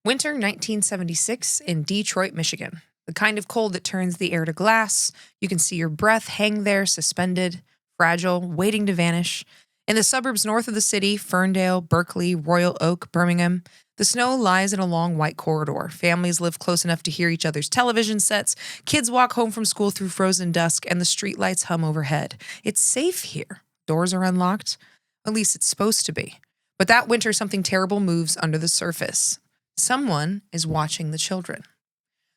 Winter 1976 in Detroit, Michigan. The kind of cold that turns the air to glass. You can see your breath hang there, suspended, fragile, waiting to vanish. In the suburbs north of the city, Ferndale, Berkeley, Royal Oak, Birmingham, the snow lies in a long white corridor. Families live close enough to hear each other's television sets. Kids walk home from school through frozen dusk, and the streetlights hum overhead. It's safe here. Doors are unlocked. At least it's supposed to be. But that winter, something terrible moves under the surface. Someone is watching the children.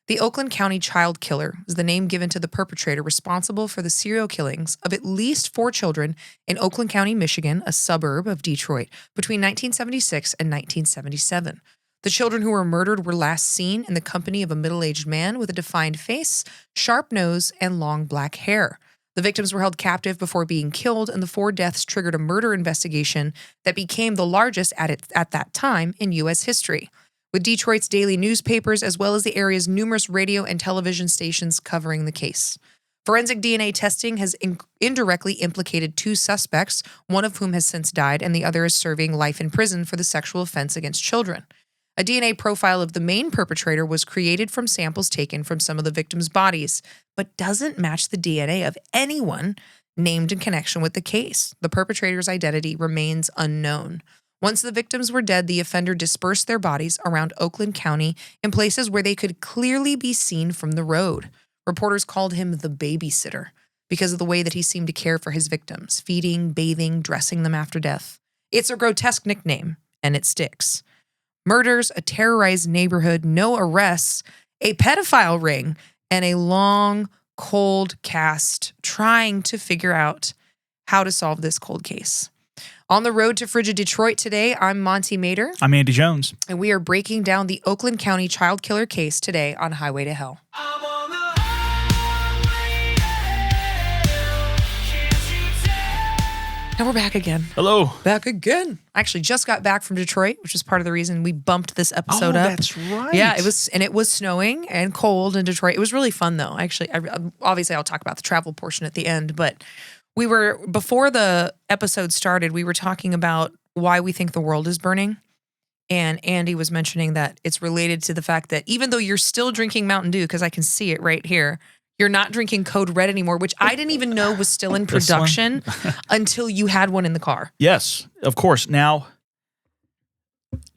The Oakland County Child Killer is the name given to the perpetrator responsible for the serial killings of at least 4 children in Oakland County, Michigan, a suburb of Detroit, between 1976 and 1977. The children who were murdered were last seen in the company of a middle-aged man with a defined face, sharp nose, and long black hair. The victims were held captive before being killed, and the 4 deaths triggered a murder investigation that became the largest at that time in U.S. history, with Detroit's daily newspapers as well as the area's numerous radio and television stations covering the case. Forensic DNA testing has indirectly implicated 2 suspects, one of whom has since died, and the other is serving life in prison for the sexual offense against children. A DNA profile of the main perpetrator was created from samples taken from some of the victims' bodies, but doesn't match the DNA of anyone named in connection with the case. The perpetrator's identity remains unknown. Once the victims were dead, the offender dispersed their bodies around Oakland County in places where they could clearly be seen from the road. Reporters called him the babysitter because of the way that he seemed to care for his victims, feeding, bathing, dressing them after death. It's a grotesque nickname, and it sticks. Murders, a terrorized neighborhood, no arrests, a pedophile ring, and a long, cold cast trying to figure out how to solve this cold case. On the road to frigid Detroit today, I'm Monty Mader. I'm Andy Jones. And we are breaking down the Oakland County Child Killer case today on Highway to Hell. I'm on the highway to hell. Can't you tell? And we're back again. Hello. Back again. I actually just got back from Detroit, which is part of the reason we bumped this episode up. That's right. Yeah, it was snowing and cold in Detroit. It was really fun though. Obviously I'll talk about the travel portion at the end, but before the episode started, we were talking about why we think the world is burning. And Andy was mentioning that it's related to the fact that even though you're still drinking Mountain Dew, because I can see it right here, you're not drinking Code Red anymore, which I didn't even know was still in production until you had one in the car. Yes, of course. Now,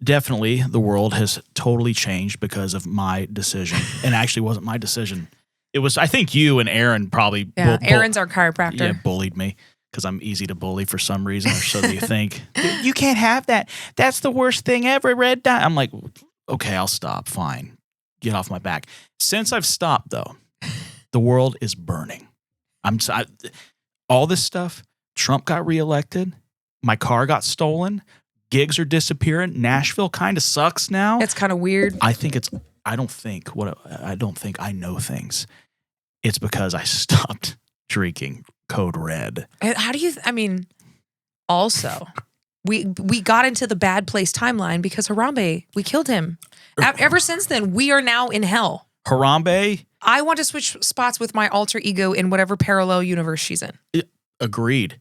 definitely the world has totally changed because of my decision. And actually it wasn't my decision. It was, I think you and Aaron probably... Yeah, Aaron's our chiropractor. Yeah, bullied me because I'm easy to bully for some reason, or so you think. You can't have that. That's the worst thing ever, Red Dot. I'm like, okay, I'll stop. Fine. Get off my back. Since I've stopped, though, the world is burning. All this stuff, Trump got reelected. My car got stolen. Gigs are disappearing. Nashville kind of sucks now. It's kind of weird. I don't think I know things. It's because I stopped drinking Code Red. How do you, also, we got into the bad place timeline because Harambe, we killed him. Ever since then, we are now in hell. Harambe? I want to switch spots with my alter ego in whatever parallel universe she's in. Agreed.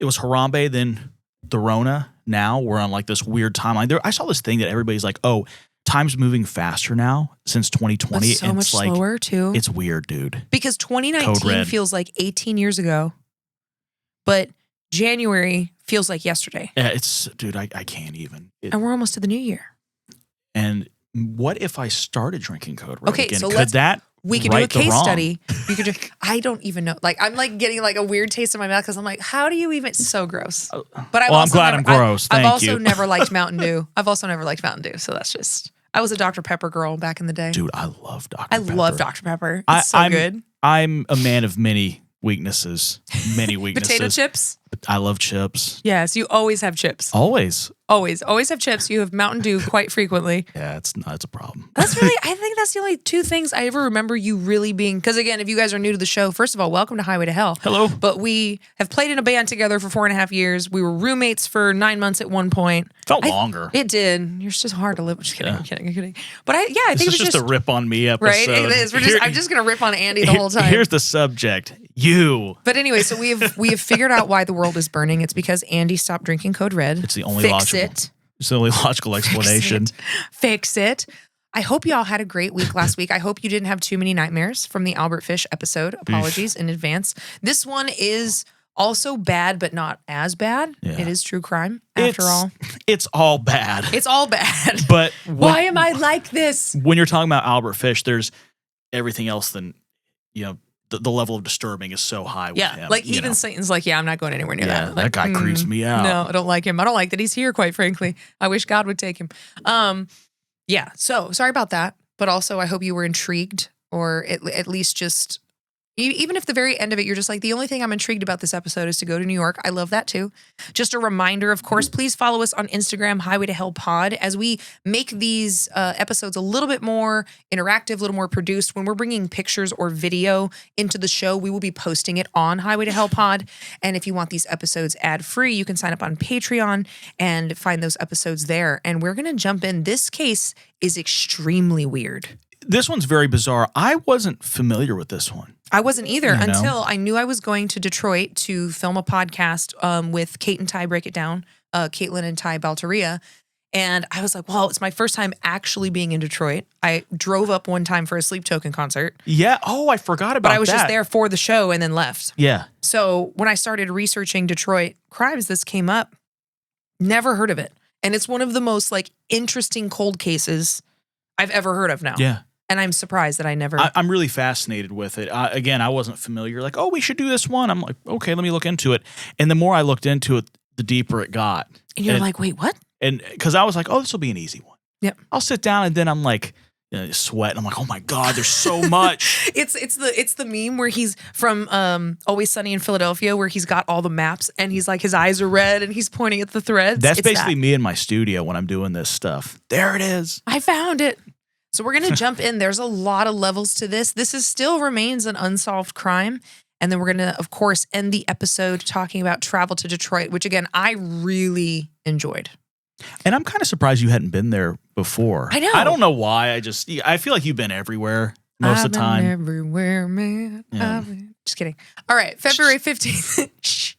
It was Harambe, then the Rona. Now we're on like this weird timeline. I saw this thing that everybody's like, oh, time's moving faster now since 2020. But so much slower too. It's weird, dude. Because 2019 feels like 18 years ago, but January feels like yesterday. Yeah, dude, I can't even. And we're almost to the new year. And what if I started drinking Code Red again? So we could do a case study. You could I don't even know. Like, I'm like getting like a weird taste in my mouth because I'm like, how do you even? It's so gross. But I'm glad I'm gross. I've also never liked Mountain Dew. So that's just. I was a Dr. Pepper girl back in the day. Dude, I love Dr. Pepper. I love Dr. Pepper. It's so good. I'm a man of many weaknesses. Potato chips? I love chips. Yes, you always have chips. Always have chips. You have Mountain Dew quite frequently. Yeah, it's a problem. I think that's the only 2 things I ever remember you really being, because again, if you guys are new to the show, first of all, welcome to Highway to Hell. Hello. But we have played in a band together for 4.5 years. We were roommates for 9 months at one point. Felt longer. It did. You're just hard to live. Just kidding. Yeah. I'm kidding. But I think it's just a rip on me episode. Right? It is. I'm just going to rip on Andy the whole time. Here's the subject. You. But anyway, so we have figured out why the world is burning. It's because Andy stopped drinking Code Red. It's the only logical explanation. Fix it. I hope you all had a great week last week. I hope you didn't have too many nightmares from the Albert Fish episode. Apologies in advance. This one is also bad, but not as bad. Yeah. It is true crime, after all. It's all bad. It's all bad. But why am I like this? When you're talking about Albert Fish, there's everything else than, the level of disturbing is so high with him. Like even Satan's like, I'm not going anywhere near that. Like, that guy creeps me out. No, I don't like him. I don't like that he's here, quite frankly. I wish God would take him. So sorry about that. But also I hope you were intrigued, or at least just, even if the very end of it, you're just like, the only thing I'm intrigued about this episode is to go to New York. I love that too. Just a reminder, of course, please follow us on Instagram, Highway to Hell Pod, as we make these episodes a little bit more interactive, a little more produced. When we're bringing pictures or video into the show, we will be posting it on Highway to Hell Pod. And if you want these episodes ad-free, you can sign up on Patreon and find those episodes there. And we're going to jump in. This case is extremely weird. This one's very bizarre. I wasn't familiar with this one. I wasn't either until I knew I was going to Detroit to film a podcast with Kate and Ty Break It Down, Caitlin and Ty Balteria. And I was like, well, it's my first time actually being in Detroit. I drove up one time for a Sleep Token concert. Yeah. Oh, I forgot about that. But I was just there for the show and then left. Yeah. So when I started researching Detroit crimes, this came up. Never heard of it. And it's one of the most interesting cold cases I've ever heard of now. Yeah. And I'm surprised that I never... I'm really fascinated with it. Again, I wasn't familiar. Like, oh, we should do this one. I'm like, okay, let me look into it. And the more I looked into it, the deeper it got. And you're like, wait, what? And because I was like, oh, this will be an easy one. Yep. I'll sit down, and then I'm like, sweat. And I'm like, oh my God, there's so much. It's the meme where he's from Always Sunny in Philadelphia, where he's got all the maps and he's like, his eyes are red and he's pointing at the threads. That's basically me in my studio when I'm doing this stuff. There it is. I found it. So we're going to jump in. There's a lot of levels to this. This still remains an unsolved crime. And then we're going to, of course, end the episode talking about travel to Detroit, which, again, I really enjoyed. And I'm kind of surprised you hadn't been there before. I know. I don't know why. I feel like you've been everywhere most of the time. I've been everywhere, man. Yeah. Just kidding. All right. February 15th.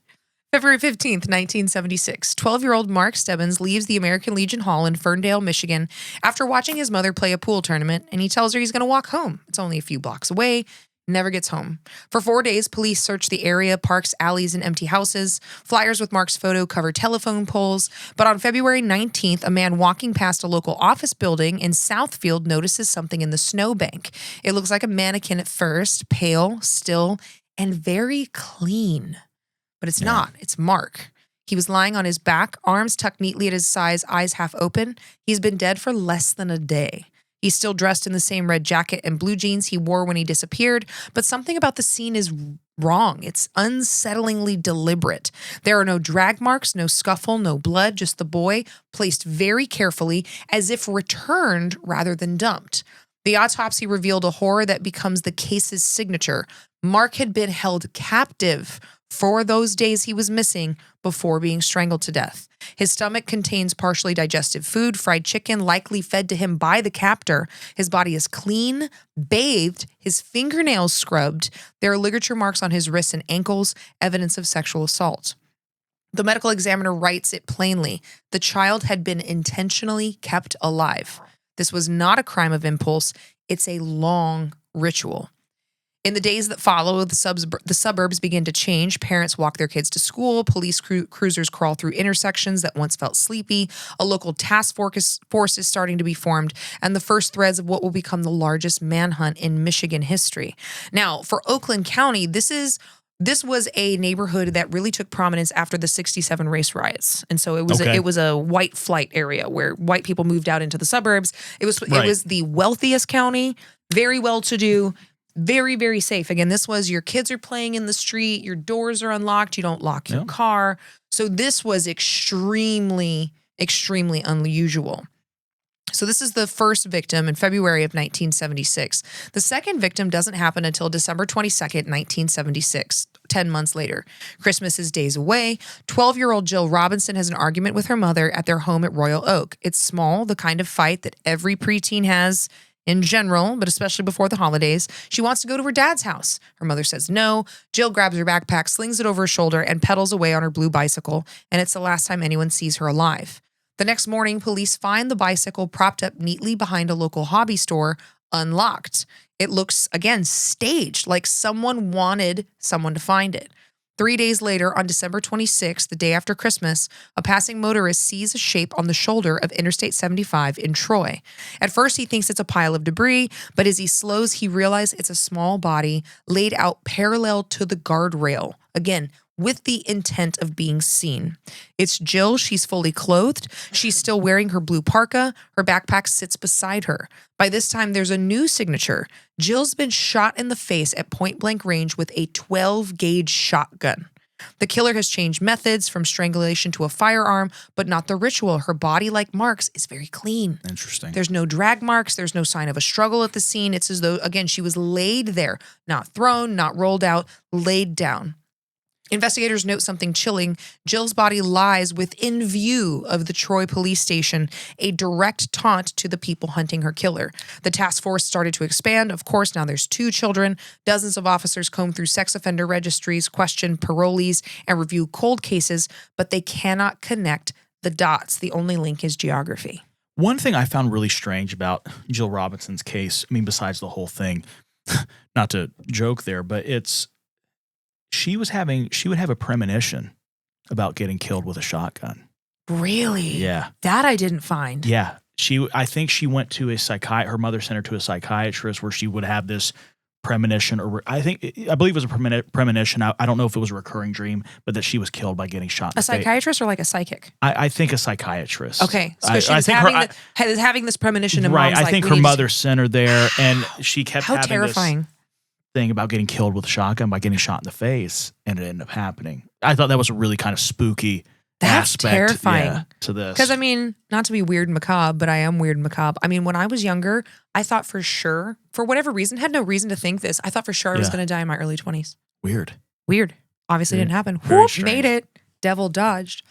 February 15th, 1976, 12-year-old Mark Stebbins leaves the American Legion Hall in Ferndale, Michigan, after watching his mother play a pool tournament, and he tells her he's going to walk home. It's only a few blocks away. Never gets home. For 4 days, police search the area, parks, alleys, and empty houses. Flyers with Mark's photo cover telephone poles. But on February 19th, a man walking past a local office building in Southfield notices something in the snowbank. It looks like a mannequin at first, pale, still, and very clean. But it's not. It's Mark. He was lying on his back, arms tucked neatly at his sides, eyes half open. He's been dead for less than a day. He's still dressed in the same red jacket and blue jeans he wore when he disappeared, but something about the scene is wrong. It's unsettlingly deliberate. There are no drag marks, no scuffle, no blood, just the boy placed very carefully as if returned rather than dumped. The autopsy revealed a horror that becomes the case's signature. Mark had been held captive for those days he was missing before being strangled to death. His stomach contains partially digested food, fried chicken, likely fed to him by the captor. His body is clean, bathed, his fingernails scrubbed. There are ligature marks on his wrists and ankles, evidence of sexual assault. The medical examiner writes it plainly. The child had been intentionally kept alive. This was not a crime of impulse. It's a long ritual. In the days that follow, the suburbs begin to change. Parents walk their kids to school. Police cruisers crawl through intersections that once felt sleepy. A local task force is starting to be formed, and the first threads of what will become the largest manhunt in Michigan history. Now, for Oakland County, this was a neighborhood that really took prominence after the '67 race riots, and so it was a white flight area where white people moved out into the suburbs. It was the wealthiest county, very well-to-do. Very, very safe. Again, this was your kids are playing in the street. Your doors are unlocked. You don't lock your car. So this was extremely, extremely unusual. So this is the first victim in February of 1976. The second victim doesn't happen until December 22nd, 1976, 10 months later. Christmas is days away. 12-year-old Jill Robinson has an argument with her mother at their home at Royal Oak. It's small, the kind of fight that every preteen has in general, but especially before the holidays. She wants to go to her dad's house. Her mother says no. Jill grabs her backpack, slings it over her shoulder, and pedals away on her blue bicycle, and it's the last time anyone sees her alive. The next morning, police find the bicycle propped up neatly behind a local hobby store, unlocked. It looks, again, staged, like someone wanted someone to find it. 3 days later, on December 26th, the day after Christmas, a passing motorist sees a shape on the shoulder of Interstate 75 in Troy. At first, he thinks it's a pile of debris, but as he slows, he realizes it's a small body laid out parallel to the guardrail. Again, with the intent of being seen. It's Jill. She's fully clothed. She's still wearing her blue parka. Her backpack sits beside her. By this time, there's a new signature. Jill's been shot in the face at point-blank range with a 12-gauge shotgun. The killer has changed methods from strangulation to a firearm, but not the ritual. Her body, like Mark's, is very clean. Interesting. There's no drag marks. There's no sign of a struggle at the scene. It's as though, again, she was laid there, not thrown, not rolled out, laid down. Investigators note something chilling. Jill's body lies within view of the Troy police station, a direct taunt to the people hunting her killer. The task force started to expand. Of course, now there's 2 children. Dozens of officers comb through sex offender registries, question parolees, and review cold cases, but they cannot connect the dots. The only link is geography. One thing I found really strange about Jill Robinson's case, I mean, besides the whole thing, not to joke there, but she would have a premonition about getting killed with a shotgun. Really? Yeah. That I didn't find. Yeah. I think she went to her mother sent her to a psychiatrist where she would have this premonition, or I believe it was a premonition. I don't know if it was a recurring dream, but that she was killed by getting shot. A psychiatrist or like a psychic? I think a psychiatrist. Okay. So she was having this premonition and right. mom's I think her mother sent her there and she kept How having terrifying. this thing about getting killed with a shotgun by getting shot in the face, and it ended up happening. I thought that was a really kind of spooky aspect terrifying to this. Because, I mean, not to be weird and macabre, but I am weird and macabre. I mean, when I was younger, I thought for sure, for whatever reason, had no reason to think this, I thought for sure I was going to die in my early 20s. Weird. Obviously didn't happen. Very Whoop, strange. made it. Devil dodged.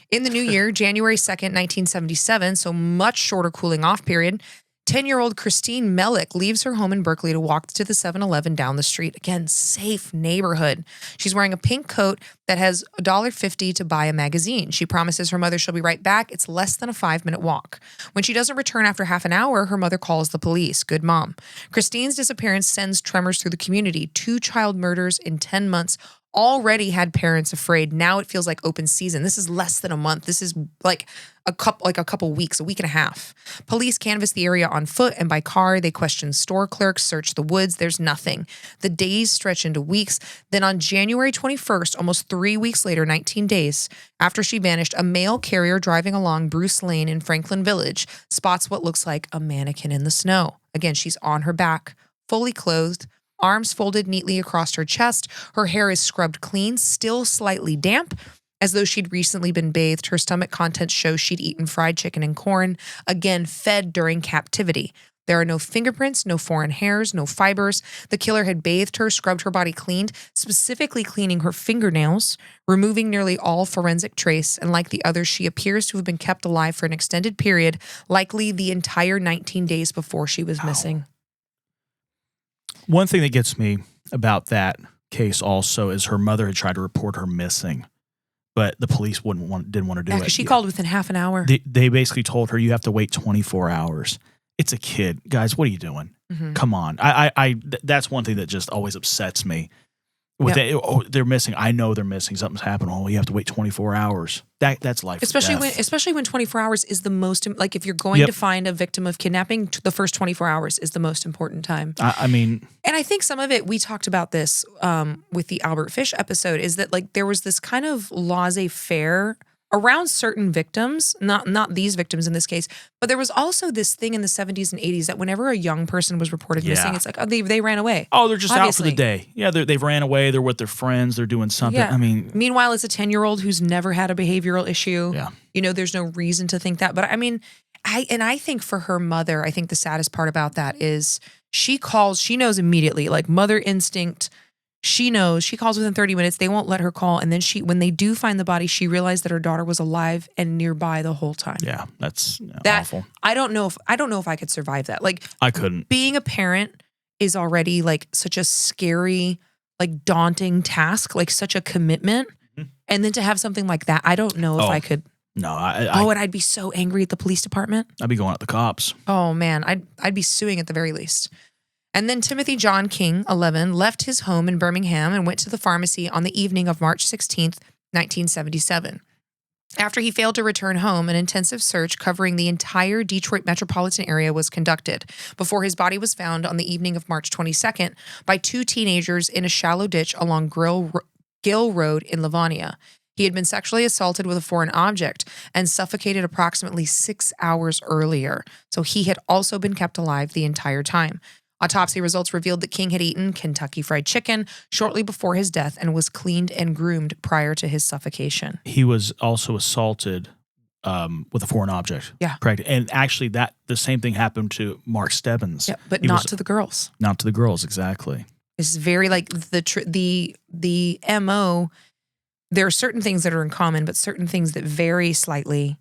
In the new year, January 2nd, 1977, so much shorter cooling off period, 10-year-old Kristine Mihelich leaves her home in Berkeley to walk to the 7-Eleven down the street. Again, safe neighborhood. She's wearing a pink coat that has $1.50 to buy a magazine. She promises her mother she'll be right back. It's less than a 5-minute walk. When she doesn't return after half an hour, her mother calls the police. Good mom. Kristine's disappearance sends tremors through the community. 2 child murders in 10 months already had parents afraid. Now it feels like open season. This is less than a month. This is like a couple weeks, a week and a half. Police canvass the area on foot and by car. They question store clerks, search the woods. There's nothing. The days stretch into weeks. Then on January 21st, almost 3 weeks later, 19 days after she vanished, a mail carrier driving along Bruce Lane in Franklin Village spots what looks like a mannequin in the snow. Again, she's on her back, fully clothed, arms folded neatly across her chest. Her hair is scrubbed clean, still slightly damp, as though she'd recently been bathed. Her stomach contents show she'd eaten fried chicken and corn, again fed during captivity. There are no fingerprints, no foreign hairs, no fibers. The killer had bathed her, scrubbed her body clean, specifically cleaning her fingernails, removing nearly all forensic trace, and like the others, she appears to have been kept alive for an extended period, likely the entire 19 days before she was missing. One thing that gets me about that case also is her mother had tried to report her missing, but the police didn't want to do it. Because she called within half an hour. They basically told her, you have to wait 24 hours. It's a kid. Guys, what are you doing? Mm-hmm. Come on. That's one thing that just always upsets me. They're missing. I know they're missing. Something's happened. Oh, you have to wait 24 hours. That's life. Especially when 24 hours is the most, like if you're going to find a victim of kidnapping, the first 24 hours is the most important time. I mean, and I think some of it, we talked about this with the Albert Fish episode, is that like there was this kind of laissez-faire around certain victims, not these victims in this case, but there was also this thing in the 70s and 80s that whenever a young person was reported missing, it's like, oh, they ran away. Oh, they're just out for the day. Yeah, they've ran away. They're with their friends. They're doing something. Yeah. I mean, meanwhile, it's a 10-year-old who's never had a behavioral issue. Yeah. You know, there's no reason to think that. But I mean, I think for her mother, I think the saddest part about that is she knows immediately, like mother instinct. She knows. She calls within 30 minutes. They won't let her call. And then when they do find the body, she realized that her daughter was alive and nearby the whole time. Yeah, that's awful. I don't know if I could survive that. Like, I couldn't. Being a parent is already like such a scary, like daunting task, like such a commitment. Mm-hmm. And then to have something like that, I don't know if I could. No, And I'd be so angry at the police department. I'd be going at the cops. Oh man, I'd be suing at the very least. And then Timothy John King, 11, left his home in Birmingham and went to the pharmacy on the evening of March 16th, 1977. After he failed to return home, an intensive search covering the entire Detroit metropolitan area was conducted before his body was found on the evening of March 22nd by 2 teenagers in a shallow ditch along Gill Road in Livonia. He had been sexually assaulted with a foreign object and suffocated approximately 6 hours earlier, so he had also been kept alive the entire time. Autopsy results revealed that King had eaten Kentucky Fried Chicken shortly before his death and was cleaned and groomed prior to his suffocation. He was also assaulted with a foreign object. Yeah. Correct. And actually, the same thing happened to Mark Stebbins. Yeah, but not to the girls. Not to the girls, exactly. It's very like the MO. There are certain things that are in common, but certain things that vary slightly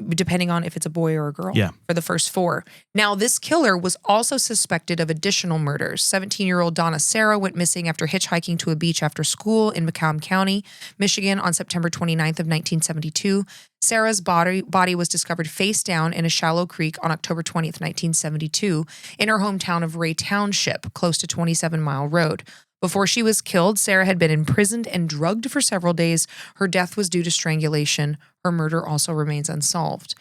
depending on if it's a boy or a girl. Yeah. For the first 4. Now, this killer was also suspected of additional murders. 17-year-old Donna Sarah went missing after hitchhiking to a beach after school in Macomb County, Michigan on September 29th of 1972. Sarah's body was discovered face down in a shallow creek on October 20th, 1972, in her hometown of Ray Township, close to 27 Mile Road. Before she was killed, Sarah had been imprisoned and drugged for several days. Her death was due to strangulation. Her murder also remains unsolved.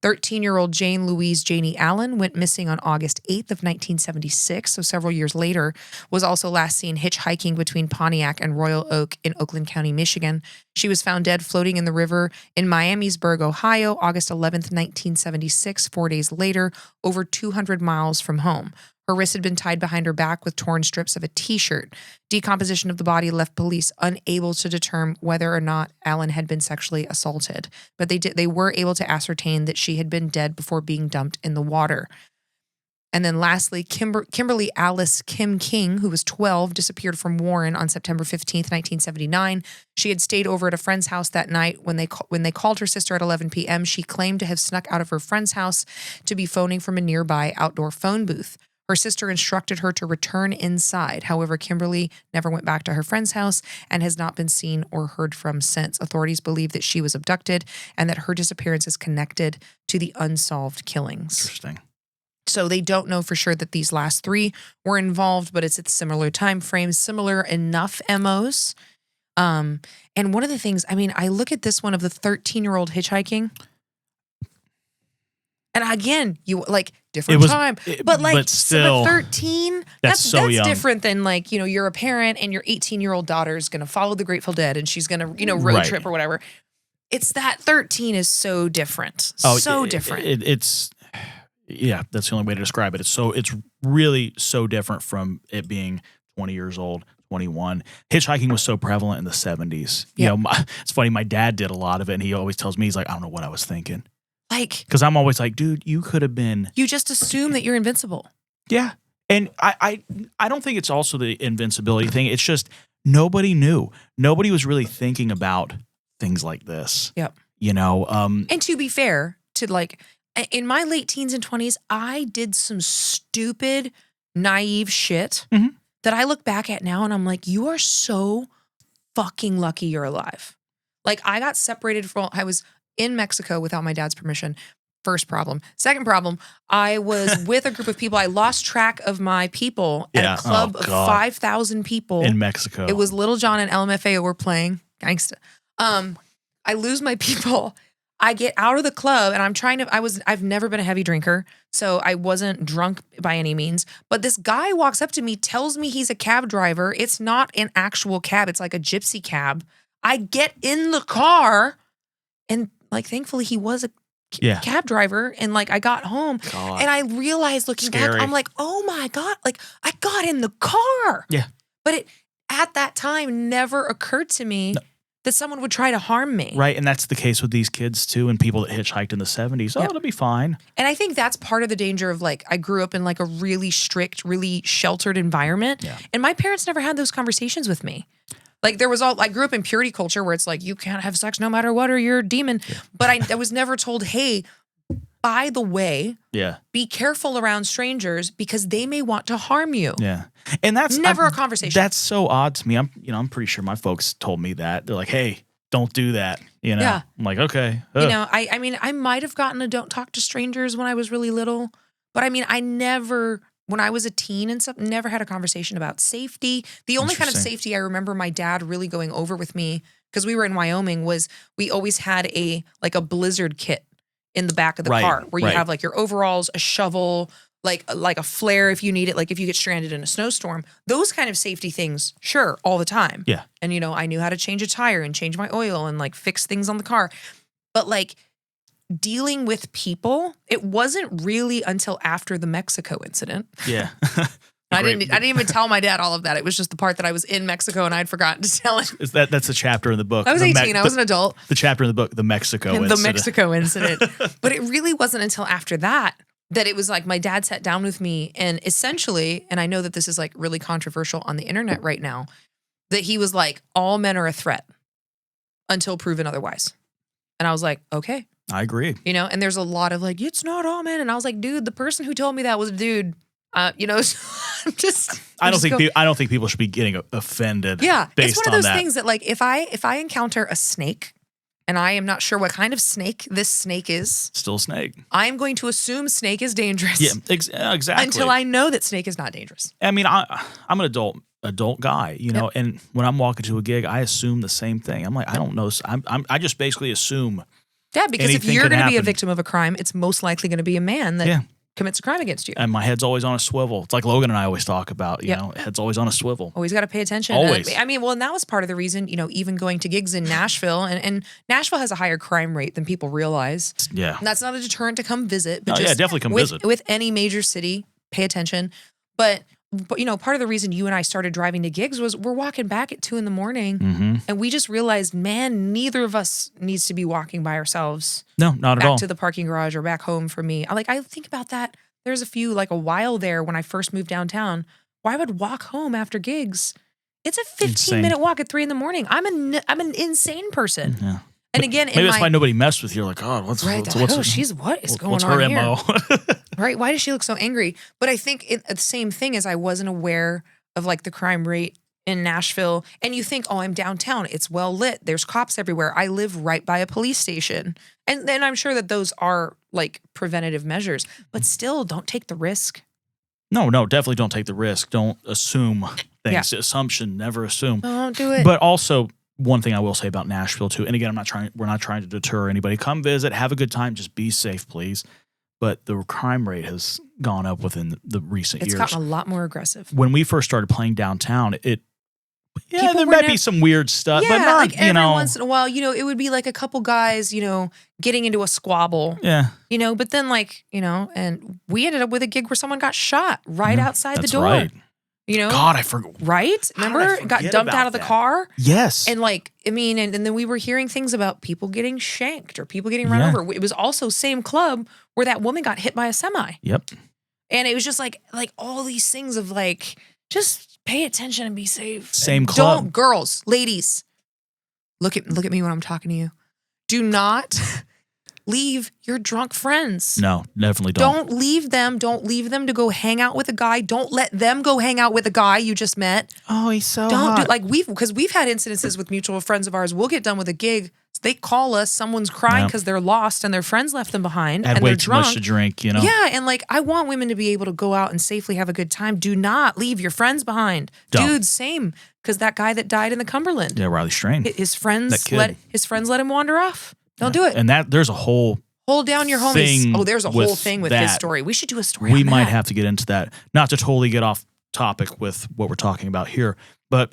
13-year-old Jane Louise Janie Allen went missing on August 8th of 1976, so several years later, was also last seen hitchhiking between Pontiac and Royal Oak in Oakland County, Michigan. She was found dead floating in the river in Miamisburg, Ohio, August 11th, 1976, 4 days later, over 200 miles from home. Her wrists had been tied behind her back with torn strips of a T-shirt. Decomposition of the body left police unable to determine whether or not Allen had been sexually assaulted, but they were able to ascertain that she had been dead before being dumped in the water. And then lastly, Kimberly Alice Kim King, who was 12, disappeared from Warren on September 15th, 1979. She had stayed over at a friend's house that night. When they called her sister at 11 p.m., she claimed to have snuck out of her friend's house to be phoning from a nearby outdoor phone booth. Her sister instructed her to return inside. However, Kimberly never went back to her friend's house and has not been seen or heard from since. Authorities believe that she was abducted and that her disappearance is connected to the unsolved killings. Interesting. So they don't know for sure that these last 3 were involved, but it's at similar time frames, similar enough MOs. And one of the things, I look at this one of the 13-year-old hitchhiking. And again, you different time, but still 13. That's young. Different than you're a parent and your 18-year-old daughter is going to follow the Grateful Dead and she's going to road trip or whatever. It's that 13 is so different, different. It's that's the only way to describe it. It's really so different from it being 20 years old. 21. Hitchhiking was so prevalent in the 70s. Yep. It's funny. My dad did a lot of it, and he always tells me, he's like, I don't know what I was thinking. Because I'm always like, dude, you could have been. You just assume that you're invincible. Yeah. And I don't think it's also the invincibility thing. It's just nobody knew. Nobody was really thinking about things like this. Yep. And to be fair, in my late teens and 20s, I did some stupid, naive shit that I look back at now and I'm like, you are so fucking lucky you're alive. I got separated I was in Mexico without my dad's permission. First problem. Second problem, I was with a group of people. I lost track of my people at a club of 5,000 people. In Mexico. It was Little John and LMFAO were playing. Gangsta. I lose my people. I get out of the club and I've never been a heavy drinker, so I wasn't drunk by any means. But this guy walks up to me, tells me he's a cab driver. It's not an actual cab. It's like a gypsy cab. I get in the car and thankfully he was a cab driver. And I got home and I realized looking back, I'm like, oh my God, I got in the car. Yeah. But it at that time never occurred to me that someone would try to harm me. Right. And that's the case with these kids too. And people that hitchhiked in the 70s. Oh, it'll be fine. And I think that's part of the danger of I grew up in a really strict, really sheltered environment. Yeah. And my parents never had those conversations with me. I grew up in purity culture where it's you can't have sex no matter what or you're a demon. Yeah. But I was never told, hey, by the way, be careful around strangers because they may want to harm you. Yeah. And that's never a conversation. That's so odd to me. I'm pretty sure my folks told me that. They're like, hey, don't do that. You know, Yeah. I'm like, okay. You know, I mean, I might have gotten a don't talk to strangers when I was really little, but I mean, I never, when I was a teen and stuff, never had a conversation about safety. The only kind of Interesting. safety I remember my dad really going over with me, because we were in Wyoming, was we always had a blizzard kit in the back of the car where you have like your overalls, a shovel, like a flare if you need it, like if you get stranded in a snowstorm. Those kind of safety things, sure, all the time. Yeah. And, you know, I knew how to change a tire and change my oil and like fix things on the car. But like dealing with people, it wasn't really until after the Mexico incident. Yeah. I didn't even tell my dad all of that. It was just the part that I was in Mexico and I'd forgotten to tell him. That's a chapter in the book. I was 18. I was an adult. The chapter in the book, the Mexico incident. The Mexico incident. But it really wasn't until after that it was like my dad sat down with me and essentially, and I know that this is like really controversial on the internet right now, that he was like, all men are a threat until proven otherwise. And I was like, okay. I agree. You know, and there's a lot of like, it's not all men. And I was like, dude, the person who told me that was a dude. You know, so I don't think people should be getting offended. Yeah, based it's one on of those that. things that like if I encounter a snake and I am not sure what kind of snake this snake is, Still a snake. I am going to assume snake is dangerous. Yeah, exactly. Until I know that snake is not dangerous. I mean, I'm an adult guy, you know, and when I'm walking to a gig, I assume the same thing. I'm like, I don't know. I just basically assume. Yeah, because if anything you're could going to be a happen. victim of a crime, it's most likely going to be a man that commits a crime against you. And my head's always on a swivel. It's like Logan and I always talk about, you know, head's always on a swivel. Always got to pay attention. Always. I mean, well, and that was part of the reason, you know, even going to gigs in Nashville, and Nashville has a higher crime rate than people realize. Yeah. And that's not a deterrent to come visit. But definitely come visit. With any major city, pay attention. But, you know, part of the reason you and I started driving to gigs was we're walking back at 2 a.m. And we just realized, man, neither of us needs to be walking by ourselves. No, not at all. Back to the parking garage or back home for me. I think about that. There's a while there when I first moved downtown where I would walk home after gigs. It's a 15-minute walk at 3 a.m. I'm an insane person. Yeah. And again, maybe that's why nobody messed with you. Like, oh, what's what is going on her here? MO? Right? Why does she look so angry? But I think the same thing is I wasn't aware of like the crime rate in Nashville. And you think, oh, I'm downtown. It's well lit. There's cops everywhere. I live right by a police station. And then I'm sure that those are like preventative measures. But still, don't take the risk. No, definitely don't take the risk. Don't assume things. Yeah. Assumption, never assume. Don't do it. But also, one thing I will say about Nashville too, and again, we're not trying to deter anybody. Come visit, have a good time, just be safe, please. But the crime rate has gone up within the recent years. It's gotten a lot more aggressive. When we first started playing downtown, there might be some weird stuff, but not, like every once in a while, you know, it would be like a couple guys, you know, getting into a squabble. Yeah. You know, but then like, you know, and we ended up with a gig where someone got shot right outside the door. Right. You know? God, I forgot. Right? Remember? Got dumped out of the car? Yes. And like, I mean, and then we were hearing things about people getting shanked or people getting run over. It was also same club where that woman got hit by a semi. Yep. And it was just like all these things of like, just pay attention and be safe. Same club. Don't, girls, ladies, look at me when I'm talking to you. Do not leave your drunk friends. No, definitely don't. Don't leave them. Don't leave them to go hang out with a guy. Don't let them go hang out with a guy you just met. Oh, he's so Don't hot. do like because we've had incidences with mutual friends of ours. We'll get done with a gig. They call us. Someone's crying because they're lost and their friends left them behind. Had and way they're too drunk. much to drink, you know. Yeah, and like I want women to be able to go out and safely have a good time. Do not leave your friends behind. Don't. Dude, same. Because that guy that died in the Cumberland. Yeah, Riley Strain. His friends let him wander off. Don't do it. And there's a whole hold down your homies. Oh, there's a whole with thing with that. his story. We should do a story. We on might that. have to get into that. Not to totally get off topic with what we're talking about here, but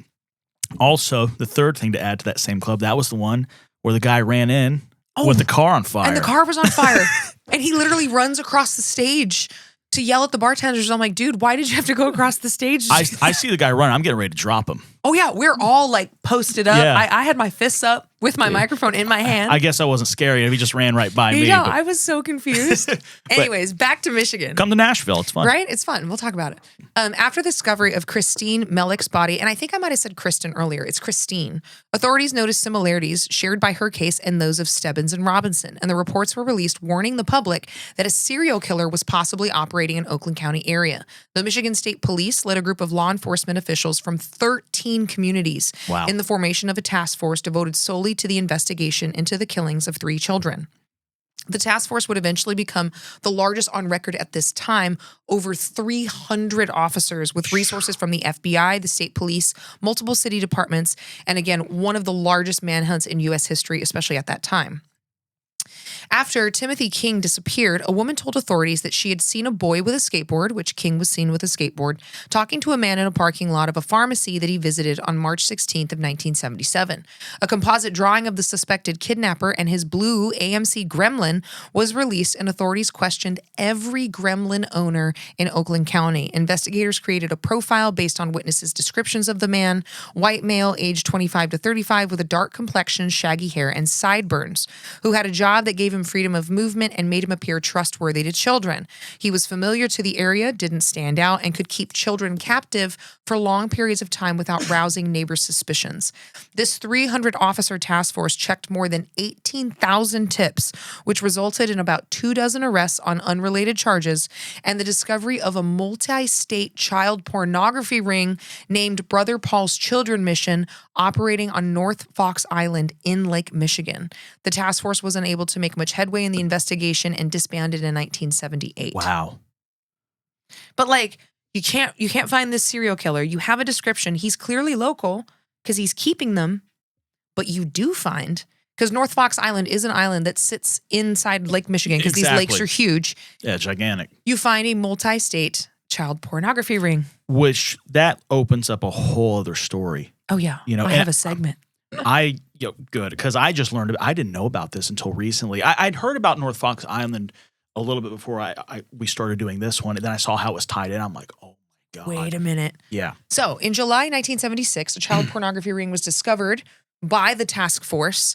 also the third thing to add to that same club, that was the one where the guy ran in with the car on fire. And the car was on fire. And he literally runs across the stage to yell at the bartenders. I'm like, dude, why did you have to go across the stage? I see the guy run. I'm getting ready to drop him. Oh, yeah. We're all like posted up. Yeah. I had my fists up with my microphone in my hand. I guess I wasn't scary. He just ran right by me. Yeah, but I was so confused. Anyways, back to Michigan. come to Nashville. It's fun. Right? It's fun. We'll talk about it. After the discovery of Kristine Mihelich's body, and I think I might have said Kristen earlier, it's Kristine, authorities noticed similarities shared by her case and those of Stebbins and Robinson, and the reports were released warning the public that a serial killer was possibly operating in Oakland County area. The Michigan State Police led a group of law enforcement officials from 13 15 communities Wow. in the formation of a task force devoted solely to the investigation into the killings of 3 children. The task force would eventually become the largest on record at this time, over 300 officers with resources from the FBI, the state police, multiple city departments, and again, one of the largest manhunts in U.S. history, especially at that time. After Timothy King disappeared, a woman told authorities that she had seen a boy with a skateboard, which King was seen with a skateboard, talking to a man in a parking lot of a pharmacy that he visited on March 16th of 1977. A composite drawing of the suspected kidnapper and his blue AMC Gremlin was released, and authorities questioned every Gremlin owner in Oakland County. Investigators created a profile based on witnesses' descriptions of the man, white male, aged 25 to 35, with a dark complexion, shaggy hair, and sideburns, who had a job that gave him freedom of movement and made him appear trustworthy to children. He was familiar to the area, didn't stand out, and could keep children captive for long periods of time without rousing neighbors' suspicions. This 300-officer task force checked more than 18,000 tips, which resulted in about 24 arrests on unrelated charges and the discovery of a multi-state child pornography ring named Brother Paul's Children Mission, operating on North Fox Island in Lake Michigan. The task force was unable to make much headway in the investigation and disbanded in 1978. Wow. But like, you can't find this serial killer. You have a description. He's clearly local because he's keeping them, but you do find, because North Fox Island is an island that sits inside Lake Michigan because these lakes are huge. Yeah, gigantic. You find a multi-state child pornography ring. Which that opens up a whole other story. Oh yeah, You know, I and have a segment. Good, because I just learned. I didn't know about this until recently. I'd heard about North Fox Island a little bit before we started doing this one, and then I saw how it was tied in. I'm like, oh my god! Wait a minute. Yeah. So in July 1976, a child pornography ring was discovered by the task force,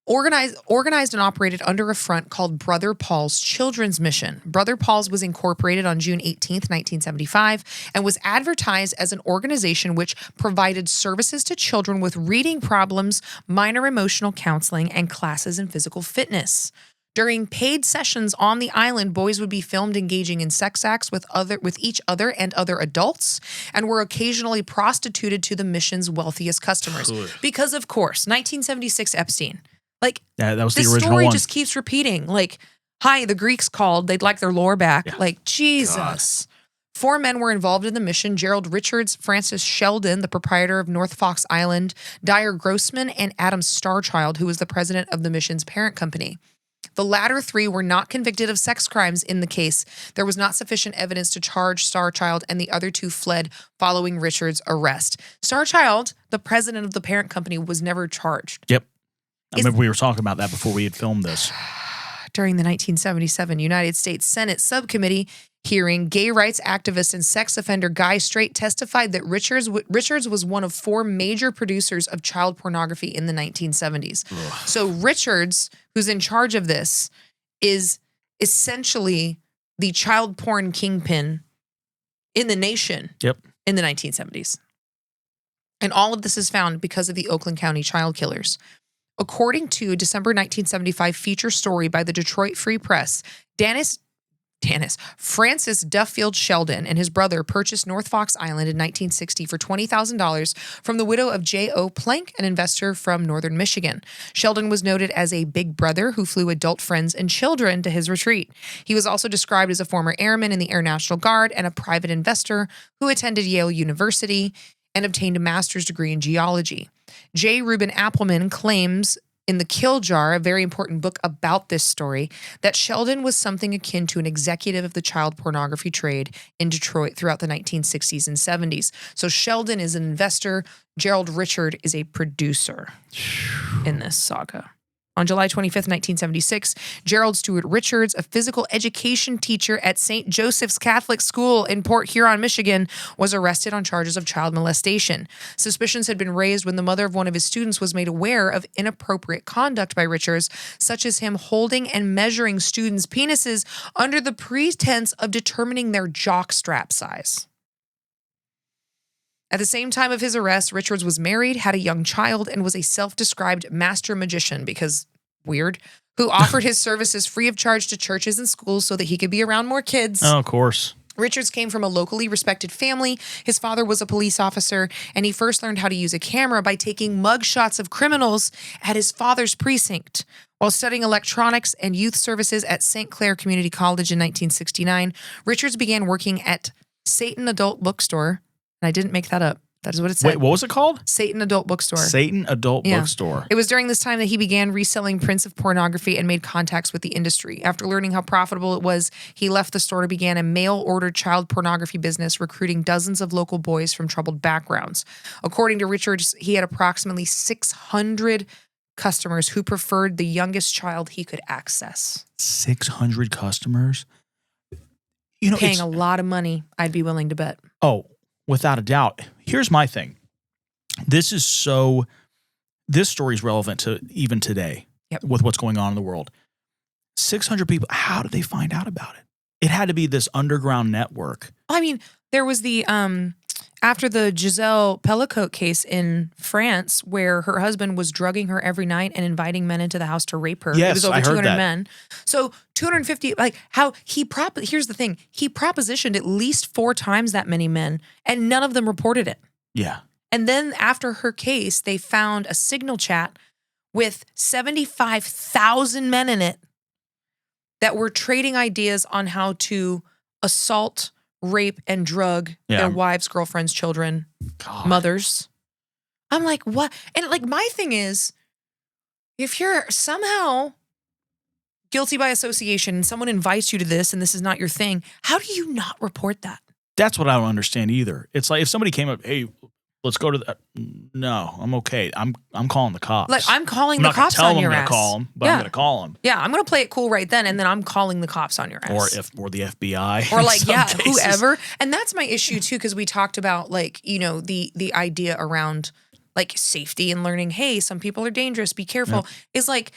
organized and operated under a front called Brother Paul's Children's Mission. Brother Paul's was incorporated on June 18th, 1975, and was advertised as an organization which provided services to children with reading problems, minor emotional counseling, and classes in physical fitness. During paid sessions on the island, boys would be filmed engaging in sex acts with each other and other adults, and were occasionally prostituted to the mission's wealthiest customers. Because, of course, 1976 Epstein. Like, that was the this original story one. just keeps repeating. Like, hi, the Greeks called. They'd like their lore back. Yeah. Like, Jesus. God. 4 men were involved in the mission: Gerald Richards, Francis Sheldon, the proprietor of North Fox Island, Dyer Grossman, and Adam Starchild, who was the president of the mission's parent company. The latter 3 were not convicted of sex crimes in the case. There was not sufficient evidence to charge Starchild, and the other 2 fled following Richards' arrest. Starchild, the president of the parent company, was never charged. Yep. I remember we were talking about that before we had filmed this. During the 1977 United States Senate subcommittee hearing, gay rights activist and sex offender Guy Straight testified that Richards was one of 4 major producers of child pornography in the 1970s. Ugh. So Richards, who's in charge of this, is essentially the child porn kingpin in the nation. Yep. In the 1970s. And all of this is found because of the Oakland County child killers. According to a December 1975 feature story by the Detroit Free Press, Francis Duffield Sheldon and his brother purchased North Fox Island in 1960 for $20,000 from the widow of J.O. Plank, an investor from northern Michigan. Sheldon was noted as a big brother who flew adult friends and children to his retreat. He was also described as a former airman in the Air National Guard and a private investor who attended Yale University and obtained a master's degree in geology. J. Reuben Appelman claims in The Kill Jar, a very important book about this story, that Sheldon was something akin to an executive of the child pornography trade in Detroit throughout the 1960s and 70s. So Sheldon is an investor. Gerald Richard is a producer in this saga. On July 25th, 1976, Gerald Stewart Richards, a physical education teacher at St. Joseph's Catholic School in Port Huron, Michigan, was arrested on charges of child molestation. Suspicions had been raised when the mother of one of his students was made aware of inappropriate conduct by Richards, such as him holding and measuring students' penises under the pretense of determining their jockstrap size. At the same time of his arrest, Richards was married, had a young child, and was a self-described master magician, because weird, who offered his services free of charge to churches and schools so that he could be around more kids. Oh, of course. Richards came from a locally respected family. His father was a police officer, and he first learned how to use a camera by taking mugshots of criminals at his father's precinct. While studying electronics and youth services at St. Clair Community College in 1969, Richards began working at Satan Adult Bookstore. And I didn't make that up. That is what it said. Wait, what was it called? Satan Adult Bookstore. Satan Adult Bookstore. It was during this time that he began reselling prints of pornography and made contacts with the industry. After learning how profitable it was, he left the store to begin a mail-order child pornography business, recruiting dozens of local boys from troubled backgrounds. According to Richards, he had approximately 600 customers who preferred the youngest child he could access. 600 customers? Paying a lot of money, I'd be willing to bet. Oh, without a doubt. Here's my thing. This story is relevant to even today with what's going on in the world. 600 people, how did they find out about it? It had to be this underground network. I mean, there was the, after the Giselle Pellicotte case in France, where her husband was drugging her every night and inviting men into the house to rape her. Yes, it was over I heard 200 that. men. So 250, here's the thing. He propositioned at least 4 times that many men, and none of them reported it. Yeah. And then after her case, they found a signal chat with 75,000 men in it that were trading ideas on how to assault, rape, and drug their wives, girlfriends, children, mothers. I'm like, what? And like, my thing is, if you're somehow guilty by association and someone invites you to this and this is not your thing, how do you not report that? That's what I don't understand either. It's like if somebody came up, hey, let's go to that. No, I'm okay. I'm calling the cops. Like, I'm calling the cops on your ass. I'm not going to tell them, but I'm going to call them. Yeah, I'm going to play it cool right then, and then I'm calling the cops on your ass. Or the FBI. Or like, whoever. And that's my issue too, because we talked about like, the idea around like safety and learning, hey, some people are dangerous, be careful. Is like,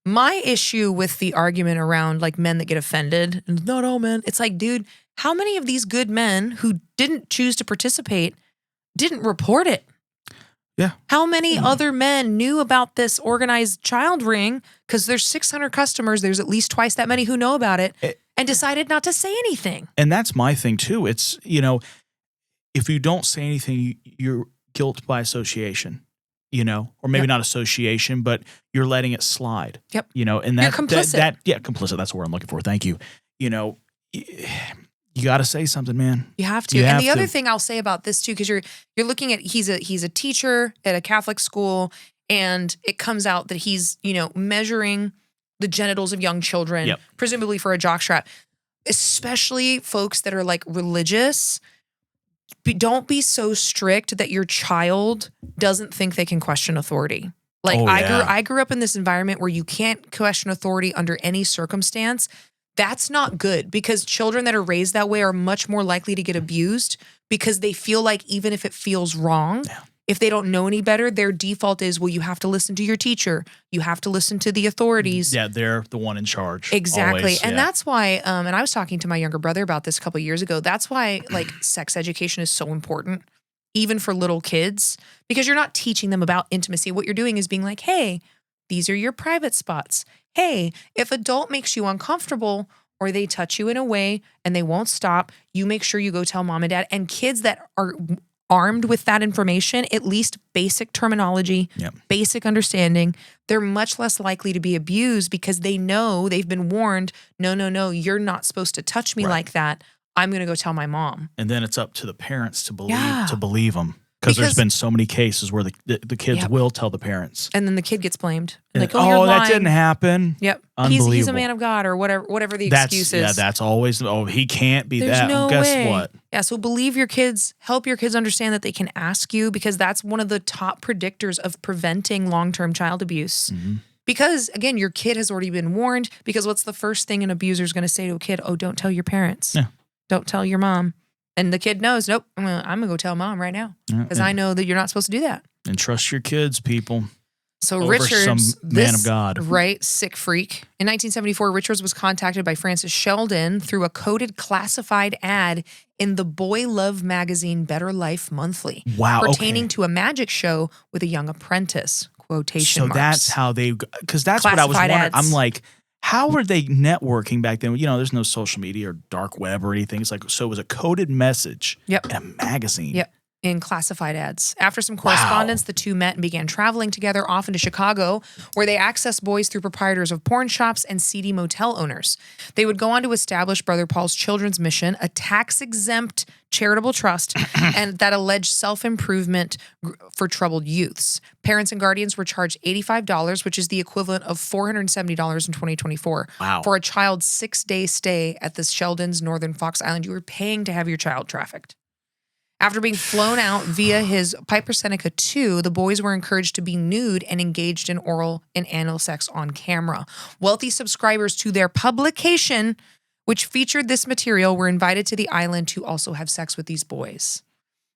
my issue with the argument around like men that get offended, and not all men, it's like, dude, how many of these good men who didn't choose to participate didn't report it? Yeah. How many other men knew about this organized child ring? Because there's 600 customers, there's at least twice that many who know about it, and decided not to say anything. And that's my thing too. It's, if you don't say anything, you're guilt by association, or maybe not association, but you're letting it slide. Yep. And that, you're complicit. Complicit. That's the word I'm looking for. Thank you. You got to say something, man. You have to. And the other thing I'll say about this too, because you're looking at, he's a teacher at a Catholic school, and it comes out that he's, measuring the genitals of young children, presumably for a jockstrap. Especially folks that are like religious, don't be so strict that your child doesn't think they can question authority. Like I grew up in this environment where you can't question authority under any circumstance. That's not good, because children that are raised that way are much more likely to get abused, because they feel like even if it feels wrong, if they don't know any better, their default is, well, you have to listen to your teacher. You have to listen to the authorities. Yeah, they're the one in charge. Exactly. Always, and that's why, and I was talking to my younger brother about this a couple of years ago. That's why like sex education is so important, even for little kids, because you're not teaching them about intimacy. What you're doing is being like, hey, these are your private spots. Hey, if adult makes you uncomfortable or they touch you in a way and they won't stop, you make sure you go tell mom and dad. And kids that are armed with that information, at least basic terminology, basic understanding, they're much less likely to be abused, because they know, they've been warned, no, you're not supposed to touch me like that. I'm going to go tell my mom. And then it's up to the parents to believe them. Because there's been so many cases where the kids will tell the parents. And then the kid gets blamed. Like, you're lying. That didn't happen. Yep. Unbelievable. He's a man of God, or whatever the excuse is. Yeah, that's always, he can't be There's that. No Guess way. what? Yeah, so believe your kids, help your kids understand that they can ask you, because that's one of the top predictors of preventing long-term child abuse. Mm-hmm. Because, again, your kid has already been warned, because what's the first thing an abuser is going to say to a kid? Oh, don't tell your parents. Yeah. Don't tell your mom. And the kid knows, nope, I'm going to go tell mom right now, because I know that you're not supposed to do that. And trust your kids, people. So Richards, some man of God. Right, sick freak. In 1974, Richards was contacted by Francis Sheldon through a coded classified ad in the boy love magazine Better Life Monthly. Wow, pertaining to a magic show with a young apprentice, quotation marks. So that's how because that's what I was wondering. Ads. I'm like, How were they networking back then? You know, there's no social media or dark web or anything. It's like, so it was a coded message in a magazine. Yep. In classified ads. After some correspondence, the two met and began traveling together, often to Chicago, where they accessed boys through proprietors of porn shops and seedy motel owners. They would go on to establish Brother Paul's Children's Mission, a tax-exempt charitable trust, and that alleged self-improvement for troubled youths. Parents and guardians were charged $85, which is the equivalent of $470 in 2024, for a child's 6-day stay at the Sheldon's Northern Fox Island. You were paying to have your child trafficked. After being flown out via his Piper Seneca 2, the boys were encouraged to be nude and engaged in oral and anal sex on camera. Wealthy subscribers to their publication, which featured this material, were invited to the island to also have sex with these boys.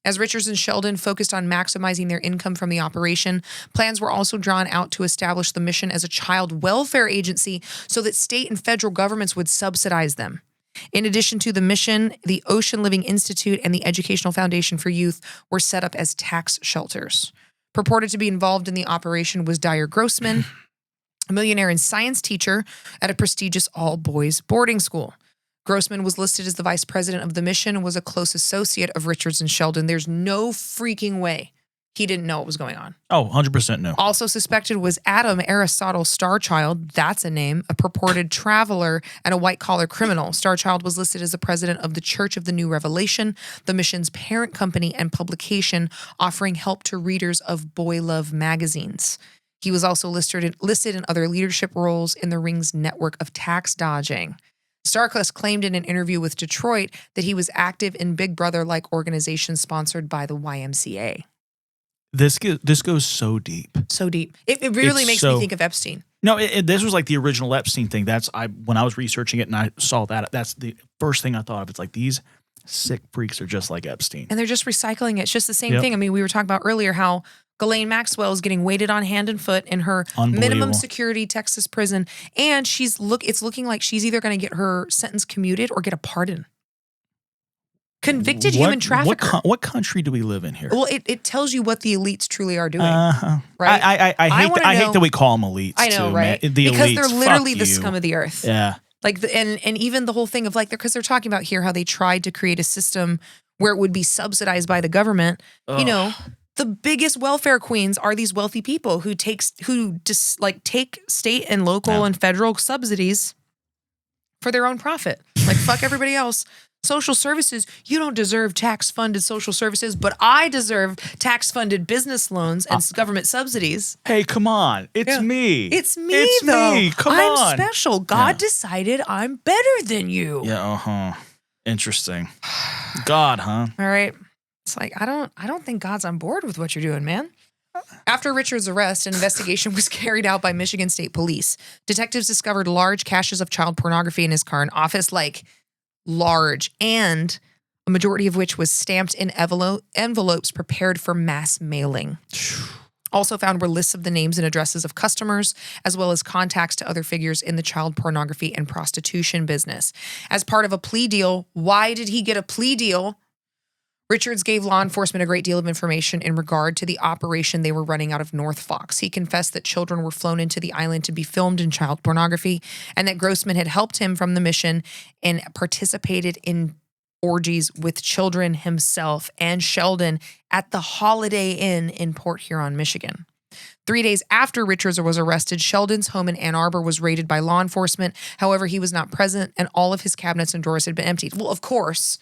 As Richards and Sheldon focused on maximizing their income from the operation, plans were also drawn out to establish the mission as a child welfare agency so that state and federal governments would subsidize them. In addition to the mission, the Ocean Living Institute and the Educational Foundation for Youth were set up as tax shelters. Purported to be involved in the operation was Dyer Grossman, a millionaire and science teacher at a prestigious all-boys boarding school. Grossman was listed as the vice president of the mission and was a close associate of Richards and Sheldon. There's no freaking way he didn't know what was going on. Oh, 100% no. Also suspected was Adam Aristotle Starchild, that's a name, a purported traveler and a white-collar criminal. Starchild was listed as the president of the Church of the New Revelation, the mission's parent company and publication, offering help to readers of Boy Love magazines. He was also listed in other leadership roles in the Ring's network of tax dodging. Starcliffe claimed in an interview with Detroit that he was active in Big Brother-like organizations sponsored by the YMCA. This goes so deep. So deep. It really makes me think of Epstein. No, this was like the original Epstein thing. When I was researching it and I saw that, that's the first thing I thought of. It's like these sick freaks are just like Epstein. And they're just recycling it. It's just the same thing. I mean, we were talking about earlier how Ghislaine Maxwell is getting waited on hand and foot in her minimum security Texas prison. And it's looking like she's either going to get her sentence commuted or get a pardon. Convicted human trafficker. What country do we live in here? Well, it tells you what the elites truly are doing. Right? I hate that we call them elites. I know, too, right? Man. Because elites, they're literally the you. scum of the earth. Yeah. Like and even the whole thing of like because they're talking about here how they tried to create a system where it would be subsidized by the government. Ugh. You know, the biggest welfare queens are these wealthy people who take state and local and federal subsidies for their own profit. Like fuck everybody else. Social services, you don't deserve tax-funded social services, but I deserve tax-funded business loans and government subsidies. Hey, come on. It's me. It's me, though. Me. Come I'm on. special. God decided I'm better than you. Yeah, Interesting. God, huh? All right. It's like, I don't think God's on board with what you're doing, man. After Richard's arrest, an investigation was carried out by Michigan State Police. Detectives discovered large caches of child pornography in his car and office, like large, and a majority of which was stamped in envelopes prepared for mass mailing. Also found were lists of the names and addresses of customers, as well as contacts to other figures in the child pornography and prostitution business. As part of a plea deal, why did he get a plea deal? Richards gave law enforcement a great deal of information in regard to the operation they were running out of North Fox. He confessed that children were flown into the island to be filmed in child pornography and that Grossman had helped him from the mission and participated in orgies with children himself and Sheldon at the Holiday Inn in Port Huron, Michigan. 3 days after Richards was arrested, Sheldon's home in Ann Arbor was raided by law enforcement. However, he was not present and all of his cabinets and drawers had been emptied. Well, of course,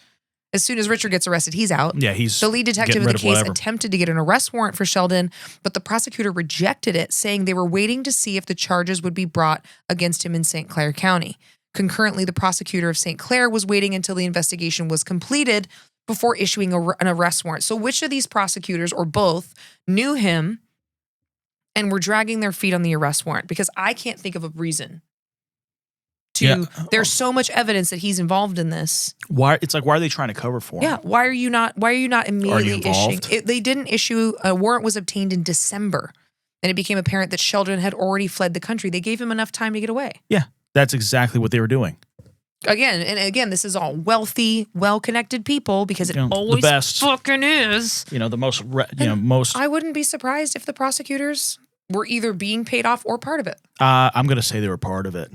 as soon as Richard gets arrested, he's out. Yeah, he's the lead detective of the case attempted to get an arrest warrant for Sheldon, but the prosecutor rejected it, saying they were waiting to see if the charges would be brought against him in St. Clair County. Concurrently, the prosecutor of St. Clair was waiting until the investigation was completed before issuing an arrest warrant. So which of these prosecutors, or both, knew him and were dragging their feet on the arrest warrant? Because I can't think of a reason. There's so much evidence that he's involved in this. Why? It's like, why are they trying to cover for him? Yeah. Why are you not immediately issuing? They didn't issue. A warrant was obtained in December, and it became apparent that Sheldon had already fled the country. They gave him enough time to get away. Yeah, that's exactly what they were doing. Again, this is all wealthy, well-connected people because it always the best, fucking is. The most. Most. I wouldn't be surprised if the prosecutors were either being paid off or part of it. I'm going to say they were part of it.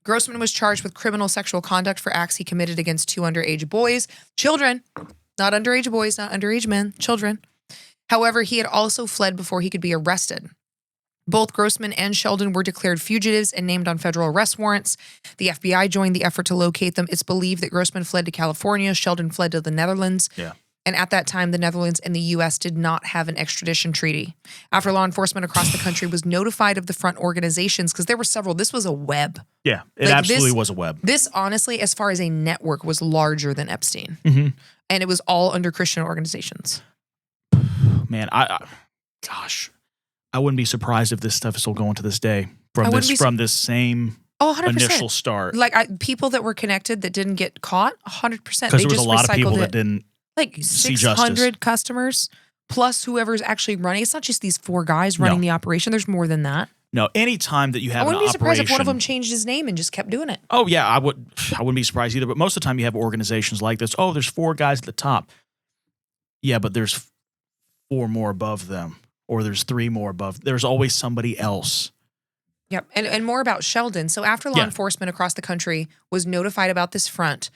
Grossman was charged with criminal sexual conduct for acts he committed against 2 underage boys. Children, not underage boys, not underage men, children. However, he had also fled before he could be arrested. Both Grossman and Sheldon were declared fugitives and named on federal arrest warrants. The FBI joined the effort to locate them. It's believed that Grossman fled to California, Sheldon fled to the Netherlands. Yeah. And at that time, the Netherlands and the U.S. did not have an extradition treaty. After law enforcement across the country was notified of the front organizations, because there were several, this was a web. Yeah, it absolutely was a web. This, honestly, as far as a network, was larger than Epstein. Mm-hmm. And it was all under Christian organizations. Man, gosh, I wouldn't be surprised if this stuff is still going to this day from this same 100%. initial start. Like people that were connected that didn't get caught, 100%. Because there was a lot of people that didn't like see 600 justice. Customers plus whoever's actually running. It's not just these 4 guys running the operation. There's more than that. No, any time that you have I wouldn't an be surprised operation, if one of them changed his name and just kept doing it. Oh yeah, I wouldn't be surprised either. But most of the time, you have organizations like this. Oh, there's 4 guys at the top. Yeah, but there's 4 more above them, or there's 3 more above. There's always somebody else. Yep, and more about Sheldon. So after law enforcement across the country was notified about this front,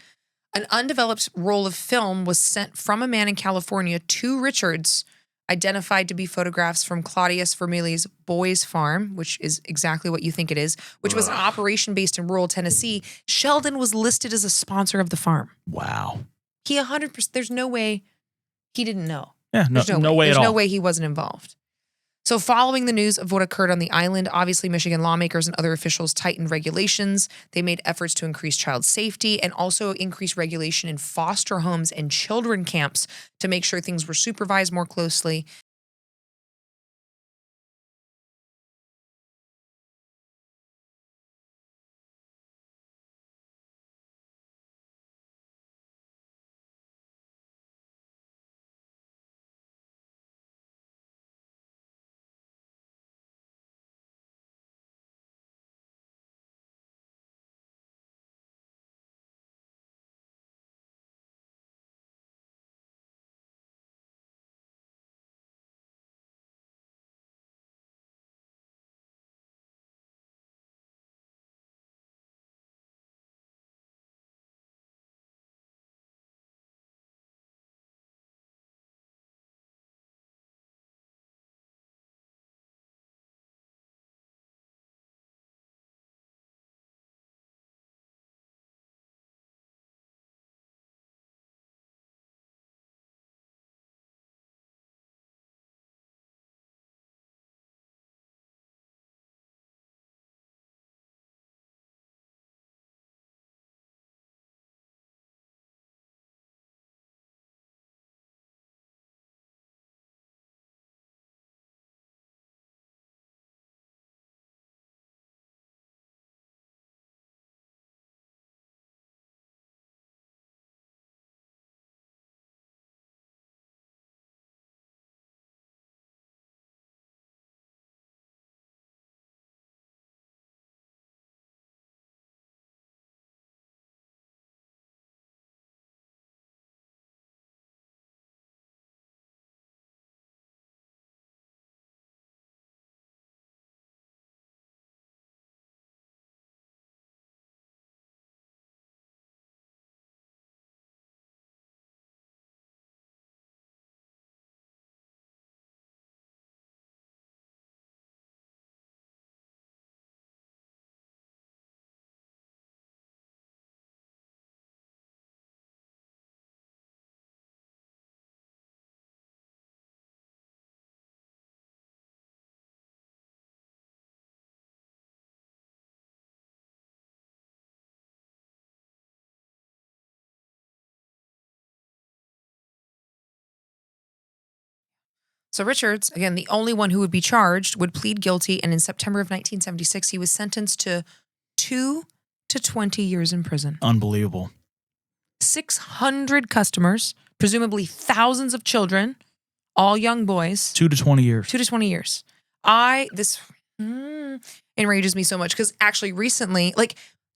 an undeveloped roll of film was sent from a man in California to Richards, identified to be photographs from Claudius Vermilli's Boys Farm, which is exactly what you think it is, which was an operation based in rural Tennessee. Sheldon was listed as a sponsor of the farm. Wow. He 100%, there's no way he didn't know. Yeah, no way at all. There's no way he wasn't involved. So following the news of what occurred on the island, obviously Michigan lawmakers and other officials tightened regulations. They made efforts to increase child safety and also increase regulation in foster homes and children camps to make sure things were supervised more closely. So Richards, again, the only one who would be charged, would plead guilty. And in September of 1976, he was sentenced to 2 to 20 years in prison. Unbelievable. 600 customers, presumably thousands of children, all young boys. 2 to 20 years. 2 to 20 years. This enrages me so much because actually recently, like,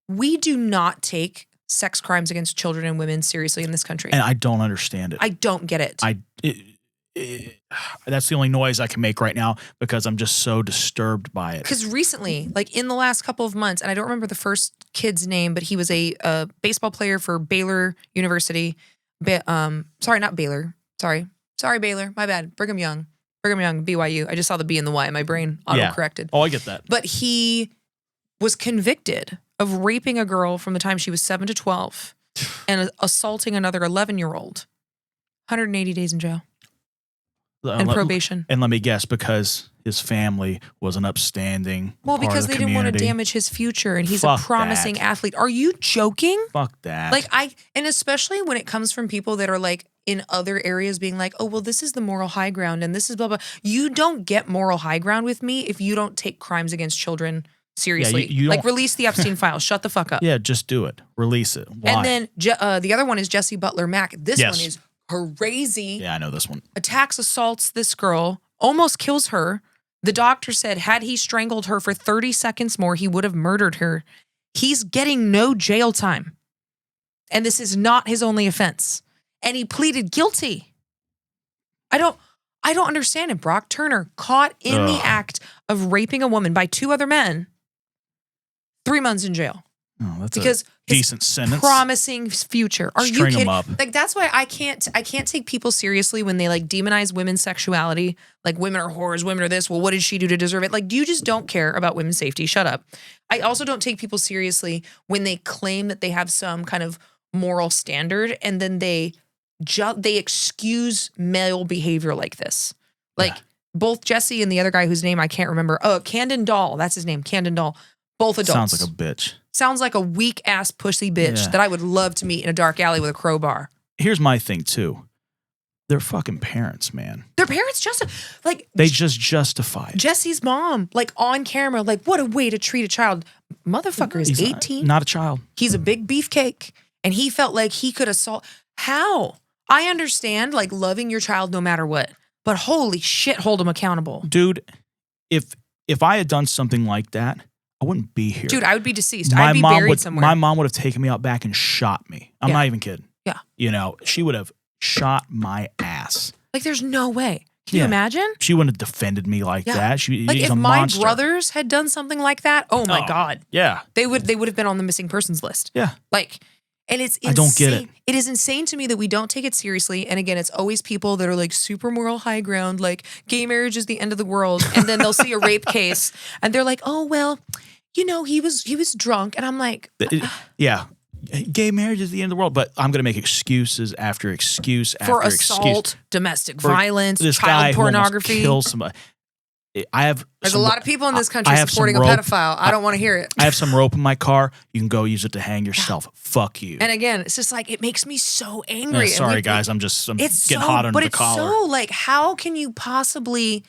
we do not take sex crimes against children and women seriously in this country. And I don't understand it. I don't get it. that's the only noise I can make right now because I'm just so disturbed by it. Because recently, like in the last couple of months, and I don't remember the first kid's name, but he was a baseball player for Baylor University. Sorry, not Baylor. Sorry, Baylor. My bad. Brigham Young, BYU. I just saw the B and the Y. My brain auto-corrected. Oh, I get that. But he was convicted of raping a girl from the time she was 7 to 12 and assaulting another 11-year-old. 180 days in jail. And probation. And let me guess, because his family was an upstanding because they didn't want to community. damage his future, and he's Fuck a promising that. athlete. Are you joking? Fuck that. Like and especially when it comes from people that are like in other areas being like, oh, well, this is the moral high ground and this is blah, blah. You don't get moral high ground with me if you don't take crimes against children seriously. you like don't- release the Epstein files. Shut the fuck up. Yeah, just do it. Release it. Why? And then the other one is Jesse Butler Mack. This Yes. one is crazy. Yeah, I know this one. Attacks, assaults this girl, almost kills her. The doctor said had he strangled her for 30 seconds more, he would have murdered her. He's getting no jail time. And this is not his only offense. And he pleaded guilty. I don't understand it. Brock Turner caught in the act of raping a woman by 2 other men. 3 months in jail. Oh, that's Because a decent sentence. promising future. Are you String 'em kidding? up. Like that's why I can't take people seriously when they like demonize women's sexuality. Like women are whores, women are this. Well, what did she do to deserve it? Like you just don't care about women's safety. Shut up. I also don't take people seriously when they claim that they have some kind of moral standard and then they excuse male behavior like this. Like both Jesse and the other guy whose name I can't remember. Oh, Camden Dahl. That's his name. Camden Dahl. Both adults. Sounds like a bitch. Sounds like a weak ass pussy bitch that I would love to meet in a dark alley with a crowbar. Here's my thing too. They're fucking parents, man. Their parents They just justify it. Jesse's mom, like on camera, like what a way to treat a child. Motherfucker is He's 18. Not a child. He's a big beefcake, and he felt like he could assault. How? I understand like loving your child no matter what, but holy shit, hold him accountable. Dude, if I had done something like that, I wouldn't be here. Dude, I would be deceased. I'd be buried somewhere. My mom would have taken me out back and shot me. I'm not even kidding. Yeah. You know, she would have shot my ass. Like there's no way. Can you imagine? She wouldn't have defended me like that. She's Like if a my monster. brothers had done something like that, oh my God. Yeah. They would have been on the missing persons list. Yeah. Like, and it's insane. I don't get it. It is insane to me that we don't take it seriously. And again, it's always people that are like super moral high ground, like gay marriage is the end of the world. And then they'll see a rape case and they're like, oh, well, you know, he was drunk. And I'm like, yeah. Gay marriage is the end of the world, but I'm going to make excuses after excuse after for excuse. assault, domestic violence, This child guy pornography. Who almost killed somebody. There's a lot of people in this country have supporting a some rope. pedophile. I don't want to hear it. I have some rope in my car. You can go use it to hang yourself. Fuck you. And again, it's just like, it makes me so angry. Sorry, guys. I'm getting hot under the collar. But it's so like, how can you possibly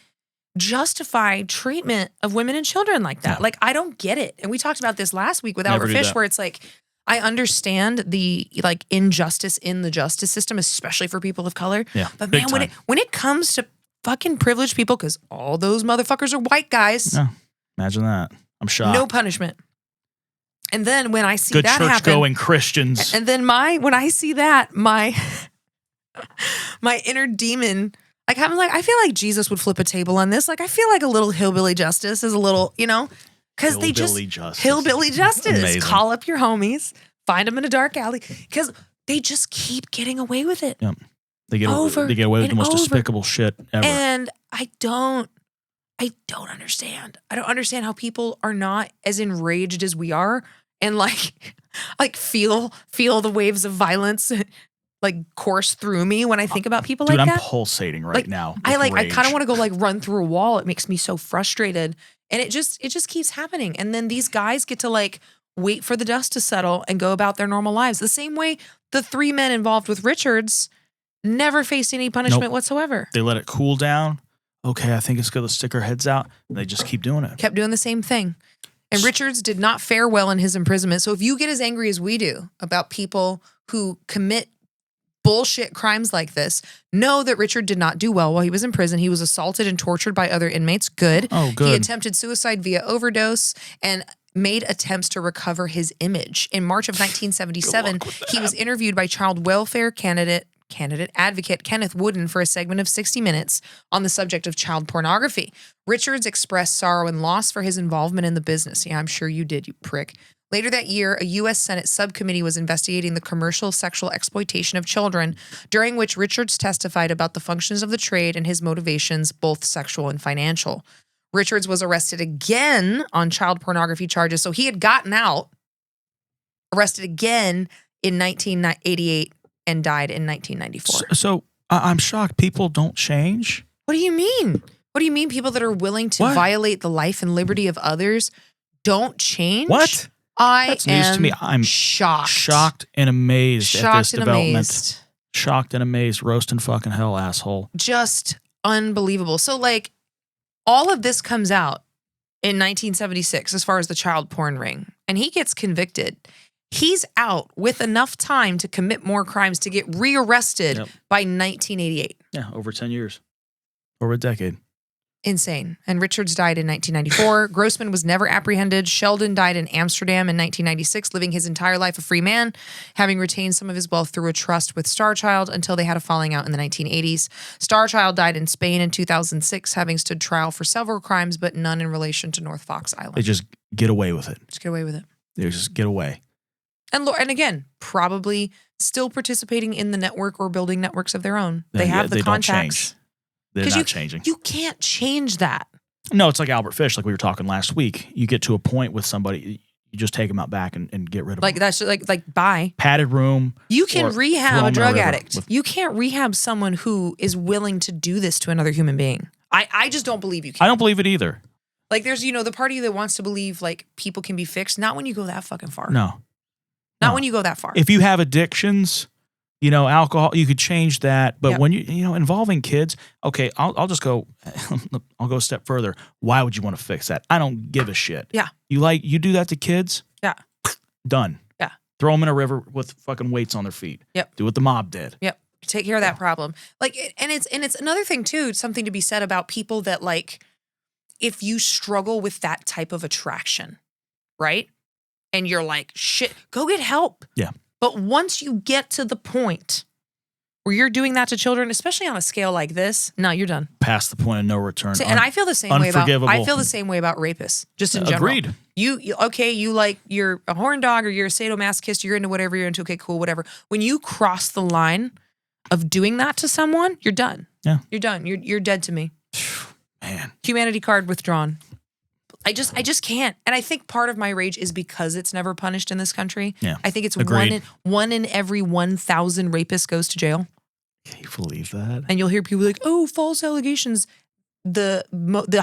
justify treatment of women and children like that? Like, I don't get it. And we talked about this last week with Albert Fish, where it's like, I understand the like injustice in the justice system, especially for people of color. Yeah, but man, when it comes to fucking privileged people, because all those motherfuckers are white guys. Yeah, imagine that. I'm shocked. No punishment. And then when I see Good that happen, church-going Christians. and then when I see that, my inner demon, like I'm like, I feel like Jesus would flip a table on this. Like I feel like a little hillbilly justice is a little, you know, because they just hillbilly justice. Amazing. Call up your homies, find them in a dark alley, because they just keep getting away with it. Yep. They get away with the most despicable shit ever. And I don't understand. I don't understand how people are not as enraged as we are and like feel the waves of violence like course through me when I think about people like that. Dude, I'm pulsating right now. I kind of want to go like run through a wall. It makes me so frustrated. And it just keeps happening. And then these guys get to like wait for the dust to settle and go about their normal lives. The same way the 3 men involved with Richards never faced any punishment whatsoever. They let it cool down. Okay, I think it's good to stick our heads out. And they just keep doing it. Kept doing the same thing. And Richards did not fare well in his imprisonment. So if you get as angry as we do about people who commit bullshit crimes like this, know that Richard did not do well while he was in prison. He was assaulted and tortured by other inmates. Good. Oh, good. He attempted suicide via overdose and made attempts to recover his image. In March of 1977, he was interviewed by child welfare candidate candidate advocate Kenneth Wooden for a segment of 60 Minutes on the subject of child pornography. Richards expressed sorrow and loss for his involvement in the business. Yeah, I'm sure you did, you prick. Later that year, a U.S. Senate subcommittee was investigating the commercial sexual exploitation of children, during which Richards testified about the functions of the trade and his motivations, both sexual and financial. Richards was arrested again on child pornography charges. So he had gotten out, arrested again in 1988, and died in 1994. So I'm shocked people don't change. What do you mean? What do you mean people that are willing to violate the life and liberty of others don't change? What? That's news to me. I'm shocked. Shocked and amazed at this development. Amazed. Shocked and amazed. Roast in fucking hell, asshole. Just unbelievable. So, like, all of this comes out in 1976 as far as the child porn ring, and he gets convicted. He's out with enough time to commit more crimes to get rearrested by 1988. Yeah, over 10 years. Over a decade. Insane. And Richards died in 1994. Grossman was never apprehended. Sheldon died in Amsterdam in 1996, living his entire life a free man, having retained some of his wealth through a trust with Starchild until they had a falling out in the 1980s. Starchild died in Spain in 2006, having stood trial for several crimes, but none in relation to North Fox Island. They just get away with it. Just get away with it. They just get away. And again, probably still participating in the network or building networks of their own. They have the contacts. They're not changing. You can't change that. No, it's like Albert Fish, like we were talking last week. You get to a point with somebody, you just take them out back and get rid of them. That's like bye. Padded room. You can rehab a drug addict. You can't rehab someone who is willing to do this to another human being. I just don't believe you can. I don't believe it either. Like there's, the party that wants to believe like people can be fixed. Not when you go that fucking far. No. Not when you go that far. If you have addictions, alcohol, you could change that. But when involving kids, okay, I'll just go, I'll go a step further. Why would you want to fix that? I don't give a shit. Yeah. You do that to kids? Yeah. Done. Yeah. Throw them in a river with fucking weights on their feet. Yep. Do what the mob did. Yep. Take care of that problem. And it's another thing too, something to be said about people that like, if you struggle with that type of attraction, right? And you're like, shit, go get help. Yeah. But once you get to the point where you're doing that to children, especially on a scale like this, no, you're done. Past the point of no return. And I feel the same way about rapists, just in general. Agreed. You're a horn dog or you're a sadomasochist, you're into whatever you're into, okay, cool, whatever. When you cross the line of doing that to someone, you're done. Yeah. You're done. You're dead to me. Man. Humanity card withdrawn. I just can't. And I think part of my rage is because it's never punished in this country. Yeah. I think it's Agreed. one in every 1,000 rapists goes to jail. Can you believe that? And you'll hear people like, oh, false allegations. The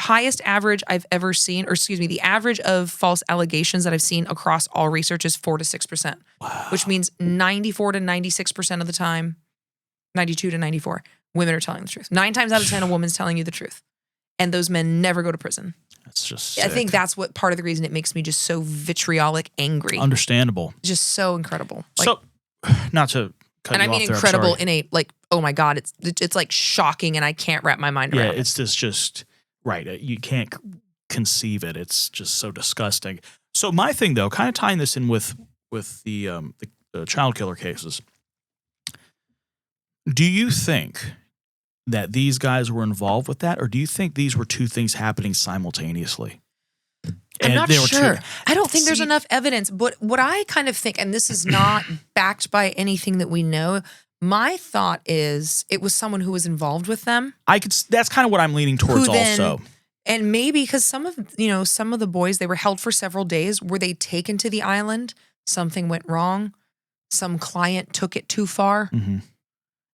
highest average I've ever seen, the average of false allegations that I've seen across all research is 4 to 6%. Wow. Which means 94 to 96% of the time, 92 to 94, women are telling the truth. 9 times out of 10, a woman's telling you the truth. And those men never go to prison. That's just sick. I think that's what part of the reason it makes me just so vitriolic angry. Understandable. Just so incredible. So, not to cut you off there. And I mean incredible in a like, oh my God, it's like shocking and I can't wrap my mind around it. Yeah, it's just right. You can't conceive it. It's just so disgusting. So my thing though, kind of tying this in with the child killer cases. Do you think that these guys were involved with that, or do you think these were two things happening simultaneously? I'm not sure. I don't think there's enough evidence. But what I kind of think, and this is not backed by anything that we know, my thought is it was someone who was involved with them. That's kind of what I'm leaning towards also. And maybe because some of the boys, they were held for several days. Were they taken to the island? Something went wrong. Some client took it too far. Mm-hmm.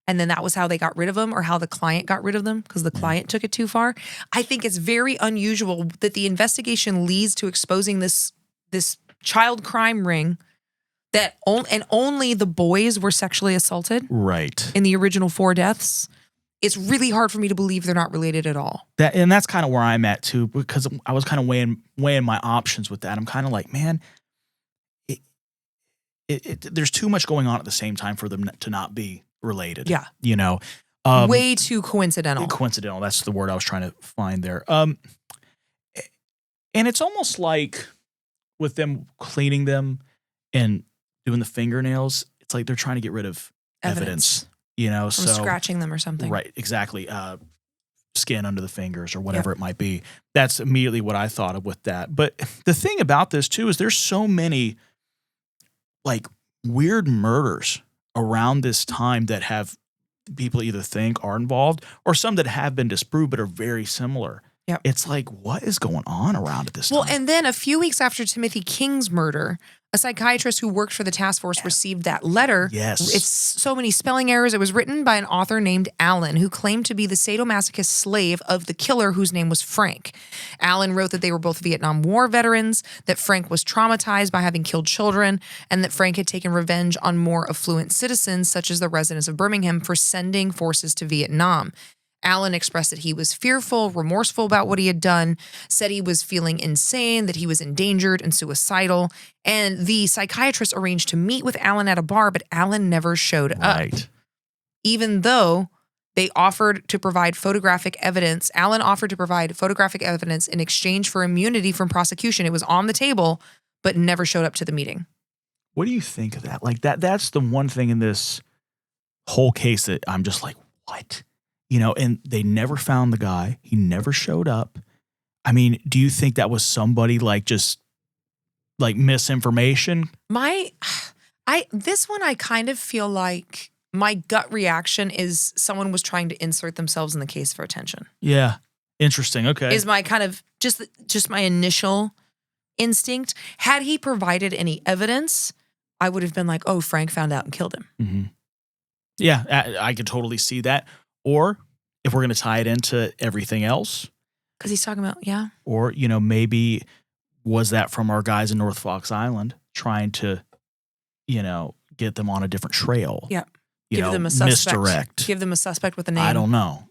And then that was how they got rid of them or how the client got rid of them because the client took it too far. I think it's very unusual that the investigation leads to exposing this child crime ring that only the boys were sexually assaulted. Right. In the original 4 deaths. It's really hard for me to believe they're not related at all. And that's kind of where I'm at too, because I was kind of weighing my options with that. I'm kind of like, man, there's too much going on at the same time for them to not be related. Yeah. Way too coincidental. Coincidental. That's the word I was trying to find there. And it's almost like with them cleaning them and doing the fingernails, it's like they're trying to get rid of evidence. From scratching them or something. Right, exactly. Skin under the fingers or whatever it might be. That's immediately what I thought of with that. But the thing about this too is there's so many like weird murders around this time that have people either think are involved or some that have been disproved but are very similar. Yep. It's like, what is going on around at this time? Well, and then a few weeks after Timothy King's murder, a psychiatrist who worked for the task force received that letter. Yes. It's so many spelling errors. It was written by an author named Allen, who claimed to be the sadomasochist slave of the killer, whose name was Frank. Allen wrote that they were both Vietnam War veterans, that Frank was traumatized by having killed children, and that Frank had taken revenge on more affluent citizens, such as the residents of Birmingham, for sending forces to Vietnam. Allen expressed that he was fearful, remorseful about what he had done, said he was feeling insane, that he was endangered and suicidal. And the psychiatrist arranged to meet with Allen at a bar, but Allen never showed up. Even though they offered to provide photographic evidence, Allen offered to provide photographic evidence in exchange for immunity from prosecution. It was on the table, but never showed up to the meeting. What do you think of that? Like that's the one thing in this whole case that I'm just like, what? You know, and they never found the guy. He never showed up. I mean, do you think that was somebody like just like misinformation? This one, I kind of feel like my gut reaction is someone was trying to insert themselves in the case for attention. Yeah. Interesting. Okay. Is my kind of just my initial instinct. Had he provided any evidence, I would have been like, oh, Frank found out and killed him. Mm-hmm. Yeah, I could totally see that. Or if we're going to tie it into everything else. Because he's talking about, yeah. Or, you know, maybe was that from our guys in North Fox Island trying to, you know, get them on a different trail? Yeah. Give them a suspect. Misdirect. Give them a suspect with a name. I don't know.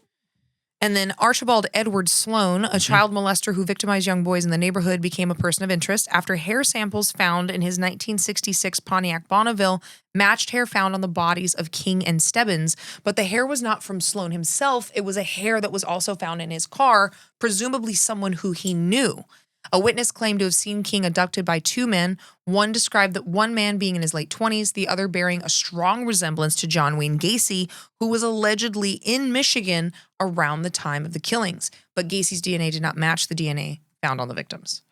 And then Archibald Edward Sloan, a child molester who victimized young boys in the neighborhood, became a person of interest after hair samples found in his 1966 Pontiac Bonneville matched hair found on the bodies of King and Stebbins. But the hair was not from Sloan himself. It was a hair that was also found in his car, presumably someone who he knew. A witness claimed to have seen King abducted by two men. One described that one man being in his late 20s, the other bearing a strong resemblance to John Wayne Gacy, who was allegedly in Michigan around the time of the killings. But Gacy's DNA did not match the DNA found on the victims.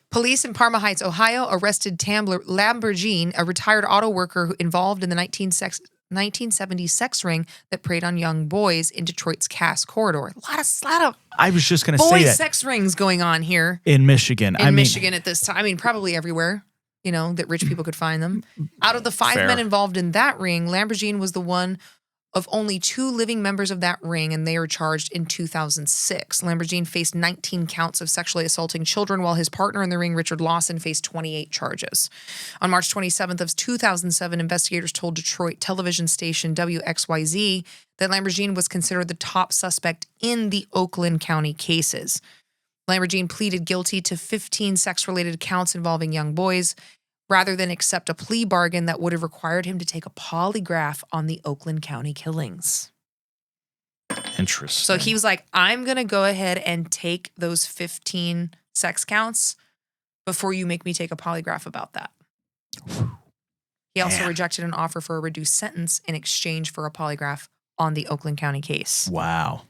Police in Parma Heights, Ohio, arrested Tam Lamborghini, a retired auto worker involved in the 1970s sex ring that preyed on young boys in Detroit's Cass corridor. A lot of I was just going to say boy that. sex rings going on here In Michigan. in Michigan at this time. I mean, probably everywhere, you know, that rich people could find them. Out of the five men involved in that ring, Lamborghini was the one of only two living members of that ring, and they were charged in 2006. Lamborghini faced 19 counts of sexually assaulting children, while his partner in the ring, Richard Lawson, faced 28 charges. On March 27th of 2007, investigators told Detroit television station WXYZ that Lamborghini was considered the top suspect in the Oakland County cases. Lamborghini pleaded guilty to 15 sex-related counts involving young boys, rather than accept a plea bargain that would have required him to take a polygraph on the Oakland County killings. Interesting. So he was like, I'm going to go ahead and take those 15 sex counts before you make me take a polygraph about that. He also rejected an offer for a reduced sentence in exchange for a polygraph on the Oakland County case. Wow.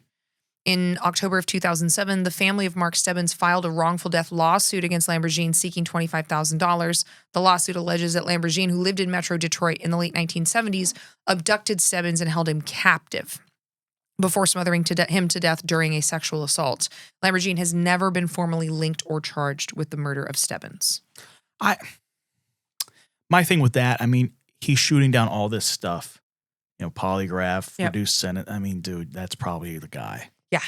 In October of 2007, the family of Mark Stebbins filed a wrongful death lawsuit against Lamborghini seeking $25,000. The lawsuit alleges that Lamborghini, who lived in Metro Detroit in the late 1970s, abducted Stebbins and held him captive before smothering him to death during a sexual assault. Lamborghini has never been formally linked or charged with the murder of Stebbins. My thing with that, I mean, he's shooting down all this stuff, you know, polygraph, reduced sentence. I mean, dude, that's probably the guy. Yeah.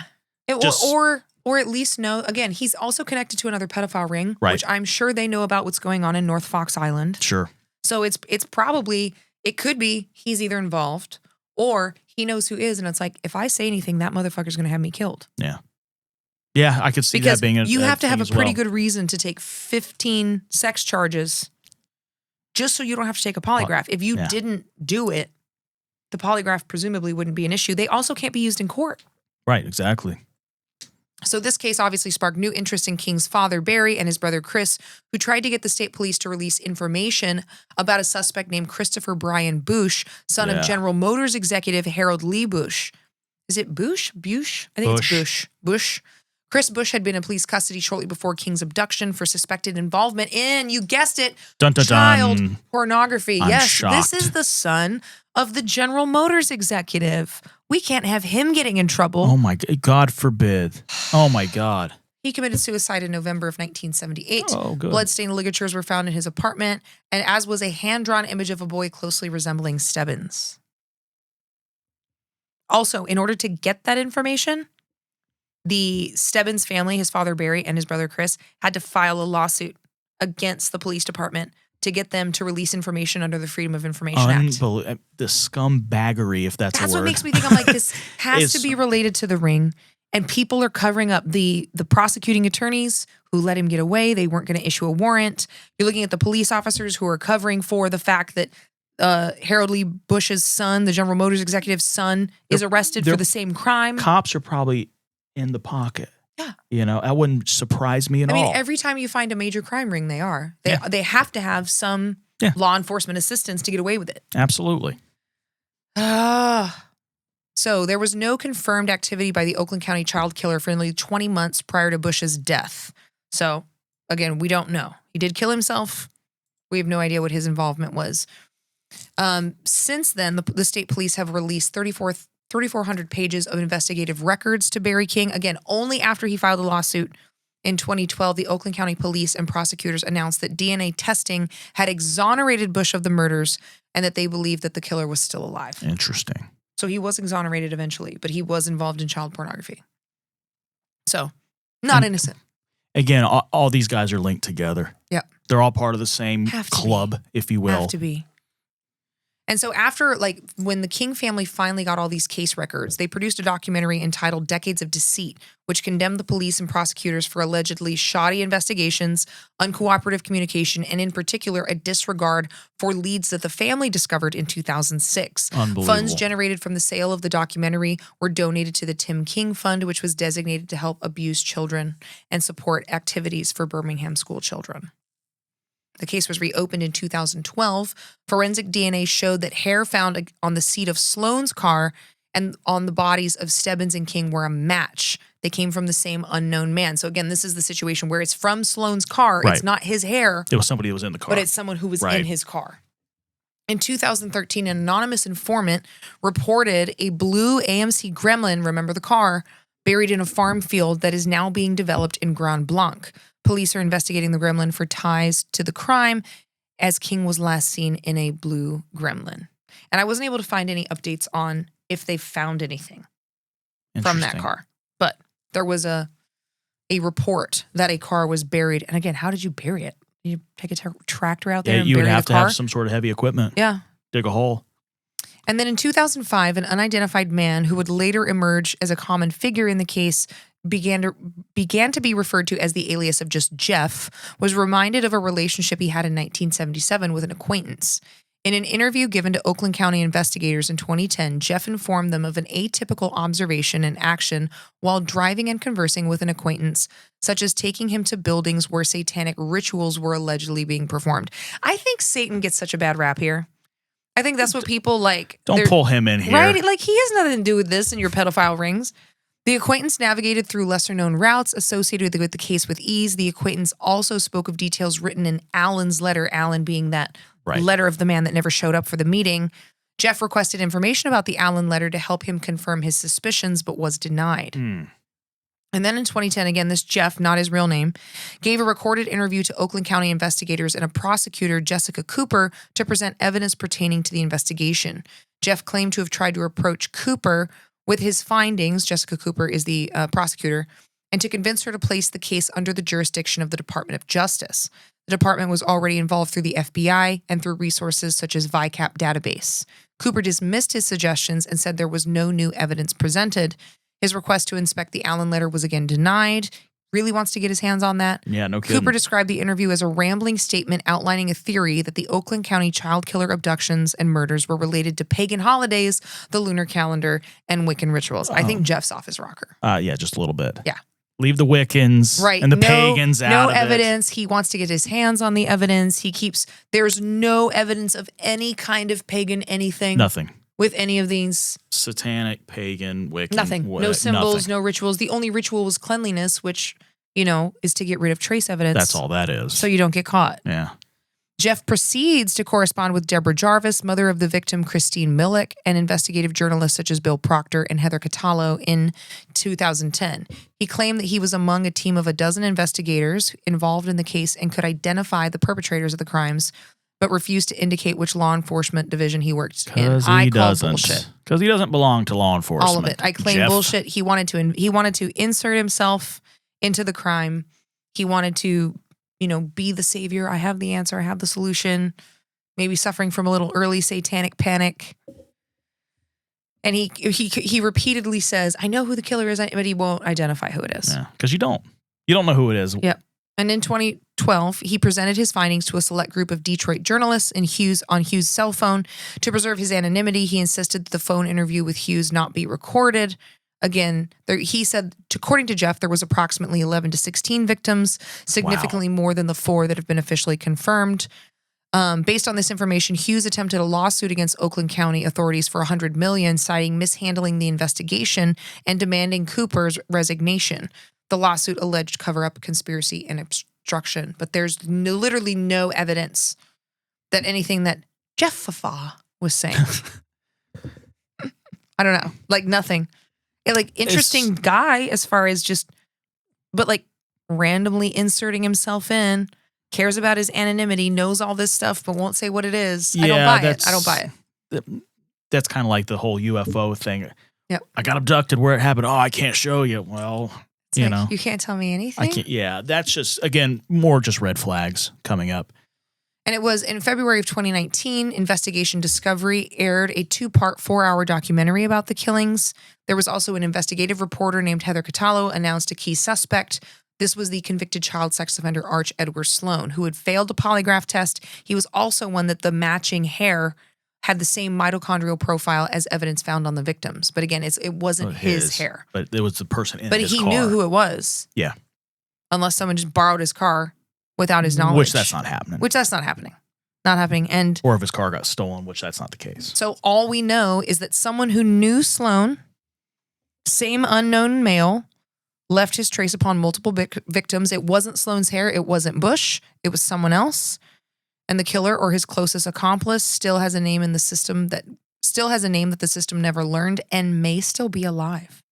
Or at least know, again, he's also connected to another pedophile ring, which I'm sure they know about what's going on in North Fox Island. Sure. So it's probably, it could be he's either involved or he knows who is. And it's like, if I say anything, that motherfucker's going to have me killed. Yeah. Yeah, I could see that being a you have to have a pretty well. good reason to take 15 sex charges just so you don't have to take a polygraph. If you didn't do it, the polygraph presumably wouldn't be an issue. They also can't be used in court. Right, exactly. So this case obviously sparked new interest in King's father, Barry, and his brother, Chris, who tried to get the state police to release information about a suspect named Christopher Brian Busch, son of General Motors executive Harold Lee Busch. Is it Busch? Busch? I think it's Busch. Busch. Chris Busch had been in police custody shortly before King's abduction for suspected involvement in, you guessed it, child pornography. I'm yes, shocked. This is the son of the General Motors executive. We can't have him getting in trouble. Oh my God forbid. Oh my God. He committed suicide in November of 1978. Oh, good. Bloodstained ligatures were found in his apartment, and as was a hand-drawn image of a boy closely resembling Stebbins. Also, in order to get that information, the Stebbins family, his father Barry and his brother Chris, had to file a lawsuit against the police department to get them to release information under the Freedom of Information Act. The scumbaggery, if that's a word. That's what makes me think, I'm like, this has to be related to the ring, and people are covering up the prosecuting attorneys who let him get away. They weren't going to issue a warrant. You're looking at the police officers who are covering for the fact that Harold Lee Busch's son, the General Motors executive's son, is arrested for the same crime. Cops are probably in the pocket. Yeah. You know, that wouldn't surprise me at all. I mean, every time you find a major crime ring, they are. They have to have some law enforcement assistance to get away with it. Absolutely. So there was no confirmed activity by the Oakland County child killer for nearly 20 months prior to Busch's death. So, again, we don't know. He did kill himself. We have no idea what his involvement was. Since then, the state police have released 3,400 pages of investigative records to Barry King. Again, only after he filed a lawsuit in 2012, the Oakland County police and prosecutors announced that DNA testing had exonerated Busch of the murders and that they believed that the killer was still alive. Interesting. So he was exonerated eventually, but he was involved in child pornography. So, not innocent. Again, all these guys are linked together. Yep. They're all part of the same club, if you will. Have to be. And so after, when the King family finally got all these case records, they produced a documentary entitled Decades of Deceit, which condemned the police and prosecutors for allegedly shoddy investigations, uncooperative communication, and in particular, a disregard for leads that the family discovered in 2006. Unbelievable. Funds generated from the sale of the documentary were donated to the Tim King Fund, which was designated to help abused children and support activities for Birmingham school children. The case was reopened in 2012. Forensic DNA showed that hair found on the seat of Sloan's car and on the bodies of Stebbins and King were a match. They came from the same unknown man. So again, this is the situation where it's from Sloan's car. Right. It's not his hair. It was somebody who was in the car. But it's someone who was in his car. In 2013, an anonymous informant reported a blue AMC Gremlin, remember the car, buried in a farm field that is now being developed in Grand Blanc. Police are investigating the gremlin for ties to the crime, as King was last seen in a blue gremlin. And I wasn't able to find any updates on if they found anything from that car. But there was a report that a car was buried. And again, how did you bury it? You take a tractor out there and bury the car? You would have to have some sort of heavy equipment. Yeah. Dig a hole. And then in 2005, an unidentified man who would later emerge as a common figure in the case began to be referred to as the alias of just Jeff, was reminded of a relationship he had in 1977 with an acquaintance. In an interview given to Oakland County investigators in 2010, Jeff informed them of an atypical observation and action while driving and conversing with an acquaintance, such as taking him to buildings where satanic rituals were allegedly being performed. I think Satan gets such a bad rap here. I think that's what people like. Don't pull him in here. Right? Like, he has nothing to do with this and your pedophile rings. The acquaintance navigated through lesser-known routes associated with the case with ease. The acquaintance also spoke of details written in Allen's letter, Allen being that letter of the man that never showed up for the meeting. Jeff requested information about the Allen letter to help him confirm his suspicions, but was denied. And then in 2010, again, this Jeff, not his real name, gave a recorded interview to Oakland County investigators and a prosecutor, Jessica Cooper, to present evidence pertaining to the investigation. Jeff claimed to have tried to approach Cooper with his findings, Jessica Cooper is the prosecutor, and to convince her to place the case under the jurisdiction of the Department of Justice. The department was already involved through the FBI and through resources such as VICAP database. Cooper dismissed his suggestions and said there was no new evidence presented. His request to inspect the Allen letter was again denied. Really wants to get his hands on that. Yeah, no kidding. Cooper described the interview as a rambling statement outlining a theory that the Oakland County child killer abductions and murders were related to pagan holidays, the lunar calendar, and Wiccan rituals. I think Jeff's off his rocker. Yeah, just a little bit. Yeah. Leave the Wiccans and the pagans out no of evidence. He wants to get his hands on the evidence. There's no evidence of any kind of pagan anything. Nothing. With any of these. Satanic, pagan, Wiccan. Nothing. No symbols, nothing. no rituals. The only ritual was cleanliness, which, is to get rid of trace evidence. That's all that is. So you don't get caught. Yeah. Jeff proceeds to correspond with Deborah Jarvis, mother of the victim Kristine Mihelich, and investigative journalists such as Bill Proctor and Heather Catallo in 2010. He claimed that he was among a team of a dozen investigators involved in the case and could identify the perpetrators of the crimes, but refused to indicate which law enforcement division he worked in. I call bullshit. Because he doesn't belong to law enforcement. All of it. I claim bullshit. He wanted to insert himself into the crime. He wanted to be the savior. I have the answer. I have the solution. Maybe suffering from a little early satanic panic. And he repeatedly says, I know who the killer is, but he won't identify who it is. Yeah, because you don't. You don't know who it is. Yep. And in 2012, he presented his findings to a select group of Detroit journalists on Hughes' cell phone. To preserve his anonymity, he insisted that the phone interview with Hughes not be recorded. Again, he said, according to Jeff, there was approximately 11 to 16 victims, significantly more than the 4 that have been officially confirmed. Based on this information, Hughes attempted a lawsuit against Oakland County authorities for $100 million, citing mishandling the investigation and demanding Cooper's resignation. The lawsuit alleged cover-up, conspiracy, and obstruction, but there's literally no evidence that anything that Jeff Fafa was saying. I don't know, nothing. Interesting guy as far as but randomly inserting himself in, cares about his anonymity, knows all this stuff, but won't say what it is. Yeah, I don't buy it. That's kind of like the whole UFO thing. Yep. I got abducted. Where it happened? Oh, I can't show you. Well, you can't tell me anything. I can't. Yeah, that's just, again, more just red flags coming up. And it was in February of 2019, Investigation Discovery aired a 2-part, 4-hour documentary about the killings. There was also an investigative reporter named Heather Catallo announced a key suspect. This was the convicted child sex offender Arch Edward Sloan, who had failed a polygraph test. He was also one that the matching hair had the same mitochondrial profile as evidence found on the victims. But again, it wasn't his hair. But it was the person in but his he car. knew who it was. Yeah. Unless someone just borrowed his car without his knowledge. Which that's not happening. Not happening. And or if his car got stolen, which that's not the case. So all we know is that someone who knew Sloan, same unknown male, left his trace upon multiple victims. It wasn't Sloan's hair. It wasn't Busch. It was someone else. And the killer or his closest accomplice still has a name in the system that the system never learned and may still be alive.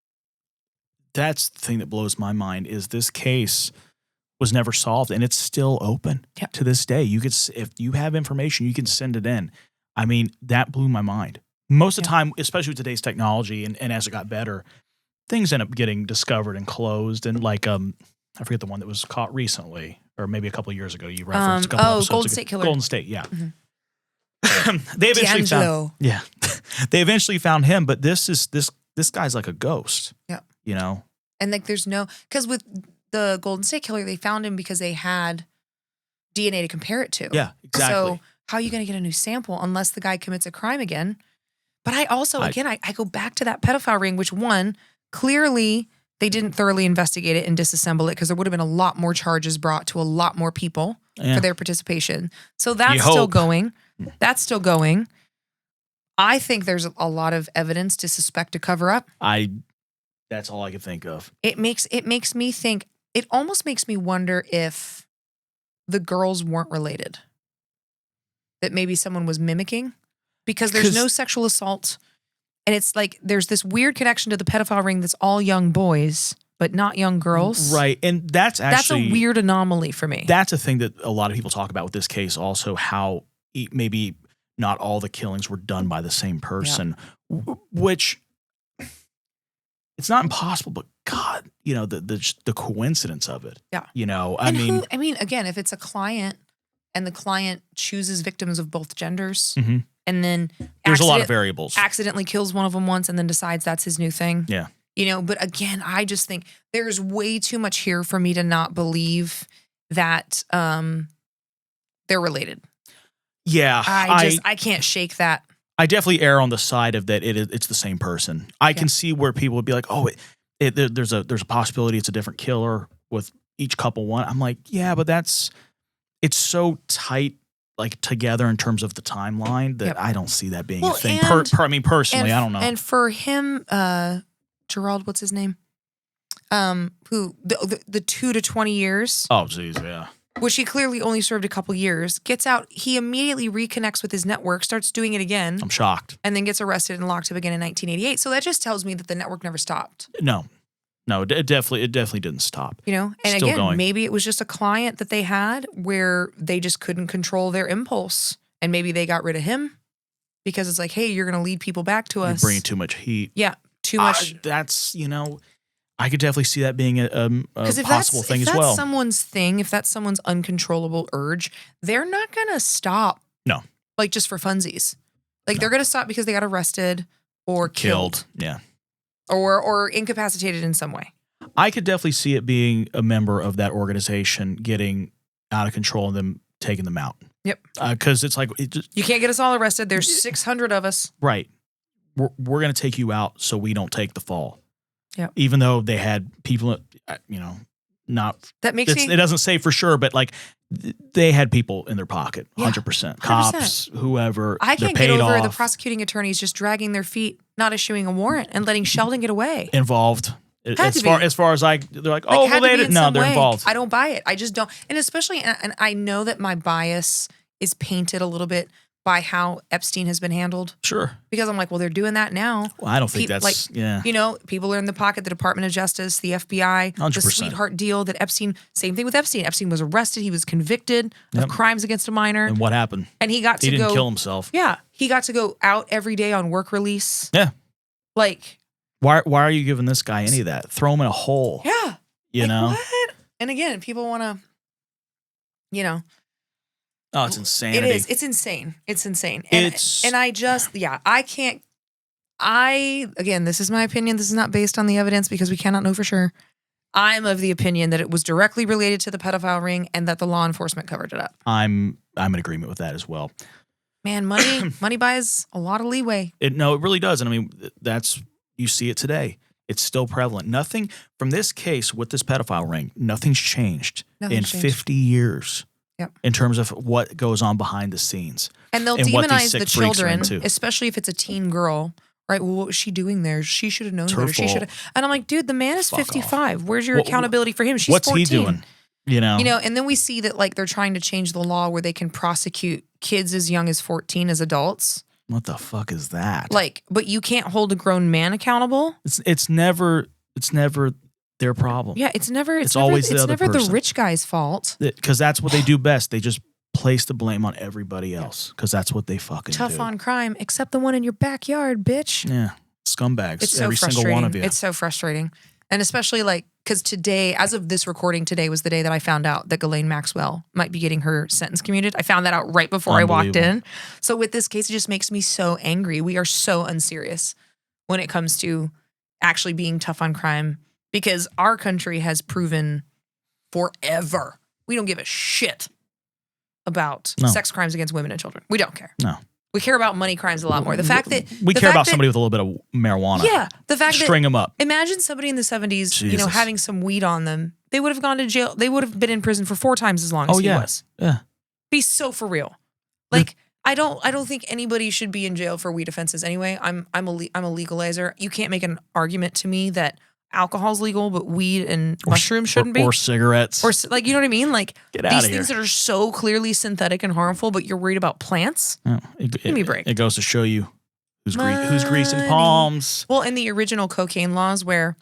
That's the thing that blows my mind is this case was never solved and it's still open to this day. You could, if you have information, you can send it in. I mean, that blew my mind. Most of the time, especially with today's technology and as it got better, things end up getting discovered and closed. And I forget the one that was caught recently, or maybe a couple of years ago. You referenced a couple episodes Golden ago. State Killer. Golden State, yeah. Mm-hmm. They eventually D'Angelo. they eventually found him, but this guy's like a ghost. Yeah. And because with the Golden State Killer, they found him because they had DNA to compare it to. Yeah, exactly. So how are you going to get a new sample unless the guy commits a crime again? But I also, I go back to that pedophile ring, which clearly they didn't thoroughly investigate it and disassemble it because there would have been a lot more charges brought to a lot more people for their participation. So that's still going. That's still going. I think there's a lot of evidence to suspect a cover up. That's all I could think of. It makes me think, it almost makes me wonder if the girls weren't related. That maybe someone was mimicking because there's no sexual assault. And it's like there's this weird connection to the pedophile ring that's all young boys, but not young girls. Right. And that's a weird anomaly for me. That's a thing that a lot of people talk about with this case also, how maybe not all the killings were done by the same person, which it's not impossible, but God, the coincidence of it. Yeah. I mean, again, if it's a client and the client chooses victims of both genders mm-hmm. and then there's a lot of variables. Accidentally kills one of them once and then decides that's his new thing. Yeah. But again, I just think there's way too much here for me to not believe that they're related. Yeah. I can't shake that. I definitely err on the side of that it's the same person. I can see where people would be like, oh, there's a possibility it's a different killer with each couple one. I'm like, yeah, but it's so tight, like together in terms of the timeline that I don't see that being a thing. Personally, I don't know. And for him, Gerald, what's his name? Who the 2 to 20 years? Oh, geez, yeah. Which he clearly only served a couple years. Gets out, he immediately reconnects with his network, starts doing it again. I'm shocked. And then gets arrested and locked up again in 1988. So that just tells me that the network never stopped. No, it definitely didn't stop. You know, and Still again, going. maybe it was just a client that they had where they just couldn't control their impulse, and maybe they got rid of him because it's like, hey, you're going to lead people back to us. You're bringing too much heat. Yeah, too much. That's I could definitely see that being a possible thing as well. If that's someone's thing, if that's someone's uncontrollable urge, they're not going to stop. No. Like just for funsies. Like they're going to stop because they got arrested or killed. Yeah. Or incapacitated in some way. I could definitely see it being a member of that organization getting out of control and them taking them out. Yep. Because it's like... you can't get us all arrested. There's 600 of us. Right. We're going to take you out so we don't take the fall. Yep. Even though they had people, not... That makes me... It doesn't say for sure, but like they had people in their pocket, 100%. 100%. Cops, whoever. I can't get over the prosecuting attorneys just dragging their feet, not issuing a warrant, and letting Sheldon get away. Involved. As far as they're like, oh, well, they didn't. No, they're involved. I don't buy it. I just don't. And especially, and I know that my bias is painted a little bit by how Epstein has been handled. Sure. Because I'm like, well, they're doing that now. Well, I don't think that's, people are in the pocket, the Department of Justice, the FBI, 100%. the sweetheart deal that Epstein, same thing with Epstein. Epstein was arrested. He was convicted of crimes against a minor. And what happened? And he didn't kill himself. Yeah. He got to go out every day on work release. Yeah. Like. Why are you giving this guy any of that? Throw him in a hole. Yeah. You know? What? And again, people want to, Oh, it's insanity. It is. It's insane. It's insane. And I just, I can't, again, this is my opinion. This is not based on the evidence because we cannot know for sure. I'm of the opinion that it was directly related to the pedophile ring and that the law enforcement covered it up. I'm in agreement with that as well. Man, money buys a lot of leeway. It really does. And I mean, you see it today. It's still prevalent. Nothing from this case with this pedophile ring, nothing's changed in 50 years. Yep. In terms of what goes on behind the scenes. And they'll demonize the children, especially if it's a teen girl. Right? Well, what was she doing there? She should have known better. She should have. And I'm like, dude, the man is 55. Where's your accountability for him? She's 14. What's he doing? And then we see that like they're trying to change the law where they can prosecute kids as young as 14 as adults. What the fuck is that? Like, but you can't hold a grown man accountable. It's never their problem. Yeah, it's always the other person. the rich guy's fault. Because that's what they do best. They just place the blame on everybody else because that's what they fucking do. Tough on crime, except the one in your backyard, bitch. Yeah, scumbags. It's so every frustrating. Single one of you. It's so frustrating. And especially like, because today, as of this recording, today was the day that I found out that Ghislaine Maxwell might be getting her sentence commuted. I found that out right before I walked in. So with this case, it just makes me so angry. We are so unserious when it comes to actually being tough on crime because our country has proven forever we don't give a shit about sex crimes against women and children. We don't care. No. We care about money crimes a lot more. The fact that we care about somebody with a little bit of marijuana. Yeah, the fact string them up. Imagine somebody in the 70s, having some weed on them. They would have gone to jail. They would have been in prison for 4 times as long as he was. Yeah. Be so for real. Like I don't think anybody should be in jail for weed offenses anyway. I'm a legalizer. You can't make an argument to me that alcohol's legal, but weed and mushrooms shouldn't be. Or cigarettes. Or like, you know what I mean? Like these things here. that are so clearly synthetic and harmful, but you're worried about plants? Give me a break. It goes to show you who's greasing palms. Well, in the original cocaine laws where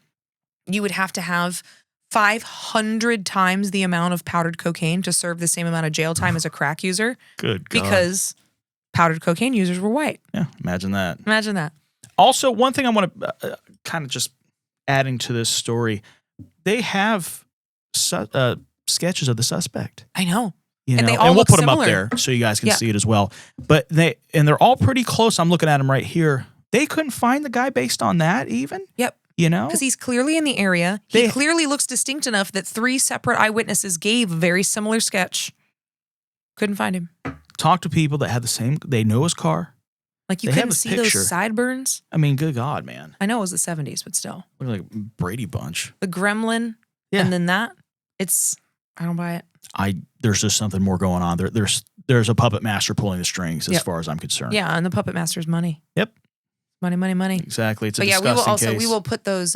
you would have to have 500 times the amount of powdered cocaine to serve the same amount of jail time as a crack user. Good God. Because powdered cocaine users were white. Yeah, imagine that. Imagine that. Also, one thing I want to kind of just adding to this story, they have sketches of the suspect. I know. And they all we'll look put similar. them up there so you guys can see it as well. But they're all pretty close. I'm looking at them right here. They couldn't find the guy based on that even? Yep. Because he's clearly in the area. He clearly looks distinct enough that 3 separate eyewitnesses gave a very similar sketch. Couldn't find him. Talk to people that had the same, they know his car. Like you They have couldn't a see picture. those sideburns. I mean, good God, man. I know it was the 70s, but still. Look like Brady Bunch. The gremlin, Yeah. and then that, I don't buy it. There's just something more going on. There's a puppet master pulling the strings as Yep. far as I'm concerned. Yeah, and the puppet master's money. Yep. Money. Exactly. It's a But yeah, disgusting case. we will put those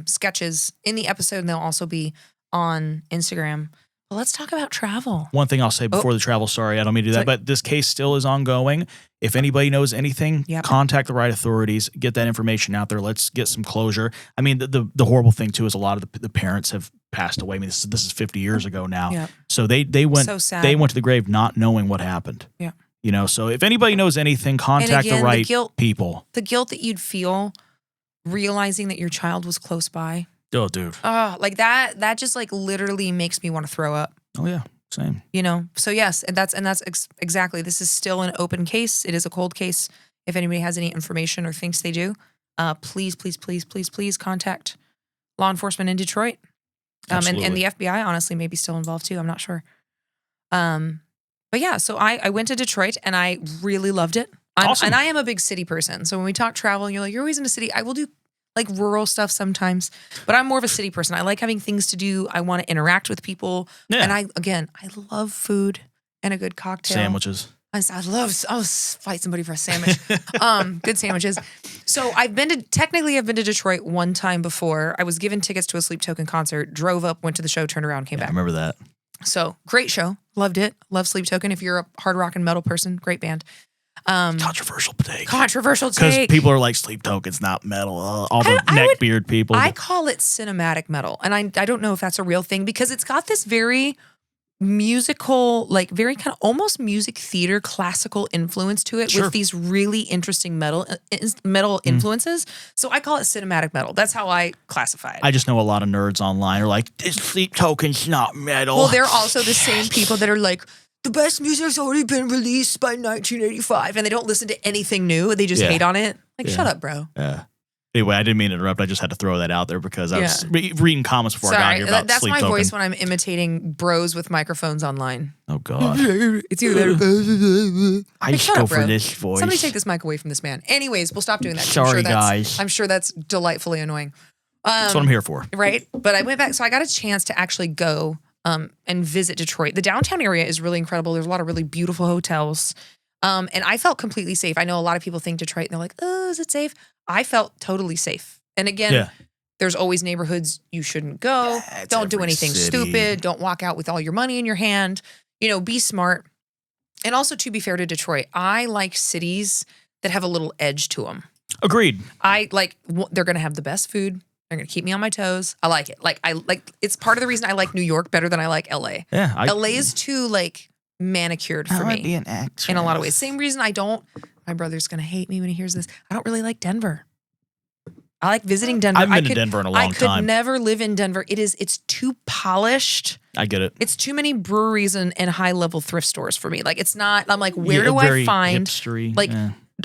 sketches in the episode, and they'll also be on Instagram. But let's talk about travel. One thing I'll say before the travel, sorry, I don't mean to do that, but this case still is ongoing. If anybody knows anything, contact the right authorities, get that information out there. Let's get some closure. I mean, the horrible thing too is a lot of the parents have passed away. I mean, this is 50 years ago now. Yeah. So they went So sad. they went to the grave not knowing what happened. Yeah. You know, so if anybody knows anything, contact the right people. The guilt that you'd feel realizing that your child was close by. Oh, dude. Like that just like literally makes me want to throw up. Oh yeah, same. You know, so yes, and that's exactly. This is still an open case. It is a cold case. If anybody has any information or thinks they do, please contact law enforcement in Detroit. And the FBI honestly may be still involved too. I'm not sure. But yeah, so I went to Detroit and I really loved it. Awesome. And I am a big city person. So when we talk travel, and you're like, you're always in a city. I will do like rural stuff sometimes, but I'm more of a city person. I like having things to do. I want to interact with people. Yeah. And I love food and a good cocktail. Sandwiches. I'll fight somebody for a sandwich. Good sandwiches. So I've been to Detroit one time before. I was given tickets to a Sleep Token concert, drove up, went to the show, turned around, came back. I remember that. So great show. Loved it. Love Sleep Token. If you're a hard rock and metal person, great band. Controversial take. Because people are like, Sleep Token's not metal. All the neckbeard people. I call it cinematic metal. And I don't know if that's a real thing because it's got this very musical, like very kind of almost music theater, classical influence to it with these really interesting metal influences. So I call it cinematic metal. That's how I classify it. I just know a lot of nerds online are like, this Sleep Token's not metal. Well, they're also the same people that are like, the best music's already been released by 1985, and they don't listen to anything new. They just hate on it. Like, shut up, bro. Yeah. Anyway, I didn't mean to interrupt. I just had to throw that out there because I was reading comments before I got here about that's Sleep my Token. voice when I'm imitating bros with microphones online. Oh, God. It's either I just go for this voice. Somebody take this mic away from this man. Anyways, we'll stop doing that. Sorry, guys. I'm sure that's delightfully annoying. That's what I'm here for. Right? But I went back. So I got a chance to actually go and visit Detroit. The downtown area is really incredible. There's a lot of really beautiful hotels. And I felt completely safe. I know a lot of people think Detroit and they're like, oh, is it safe? I felt totally safe. And again, there's always neighborhoods you shouldn't go. Don't do anything stupid. Don't walk out with all your money in your hand. You know, be smart. And also, to be fair to Detroit, I like cities that have a little edge to them. Agreed. They're going to have the best food. They're going to keep me on my toes. I like it. It's part of the reason I like New York better than I like LA. Yeah. LA is too manicured for me be an actress. in a lot of ways. Same reason my brother's going to hate me when he hears this. I don't really like Denver. I like visiting Denver. I've been to Denver in a long time. I could never live in Denver. It's too polished. I get it. It's too many breweries and high-level thrift stores for me. Like, it's not, I'm like, where do I find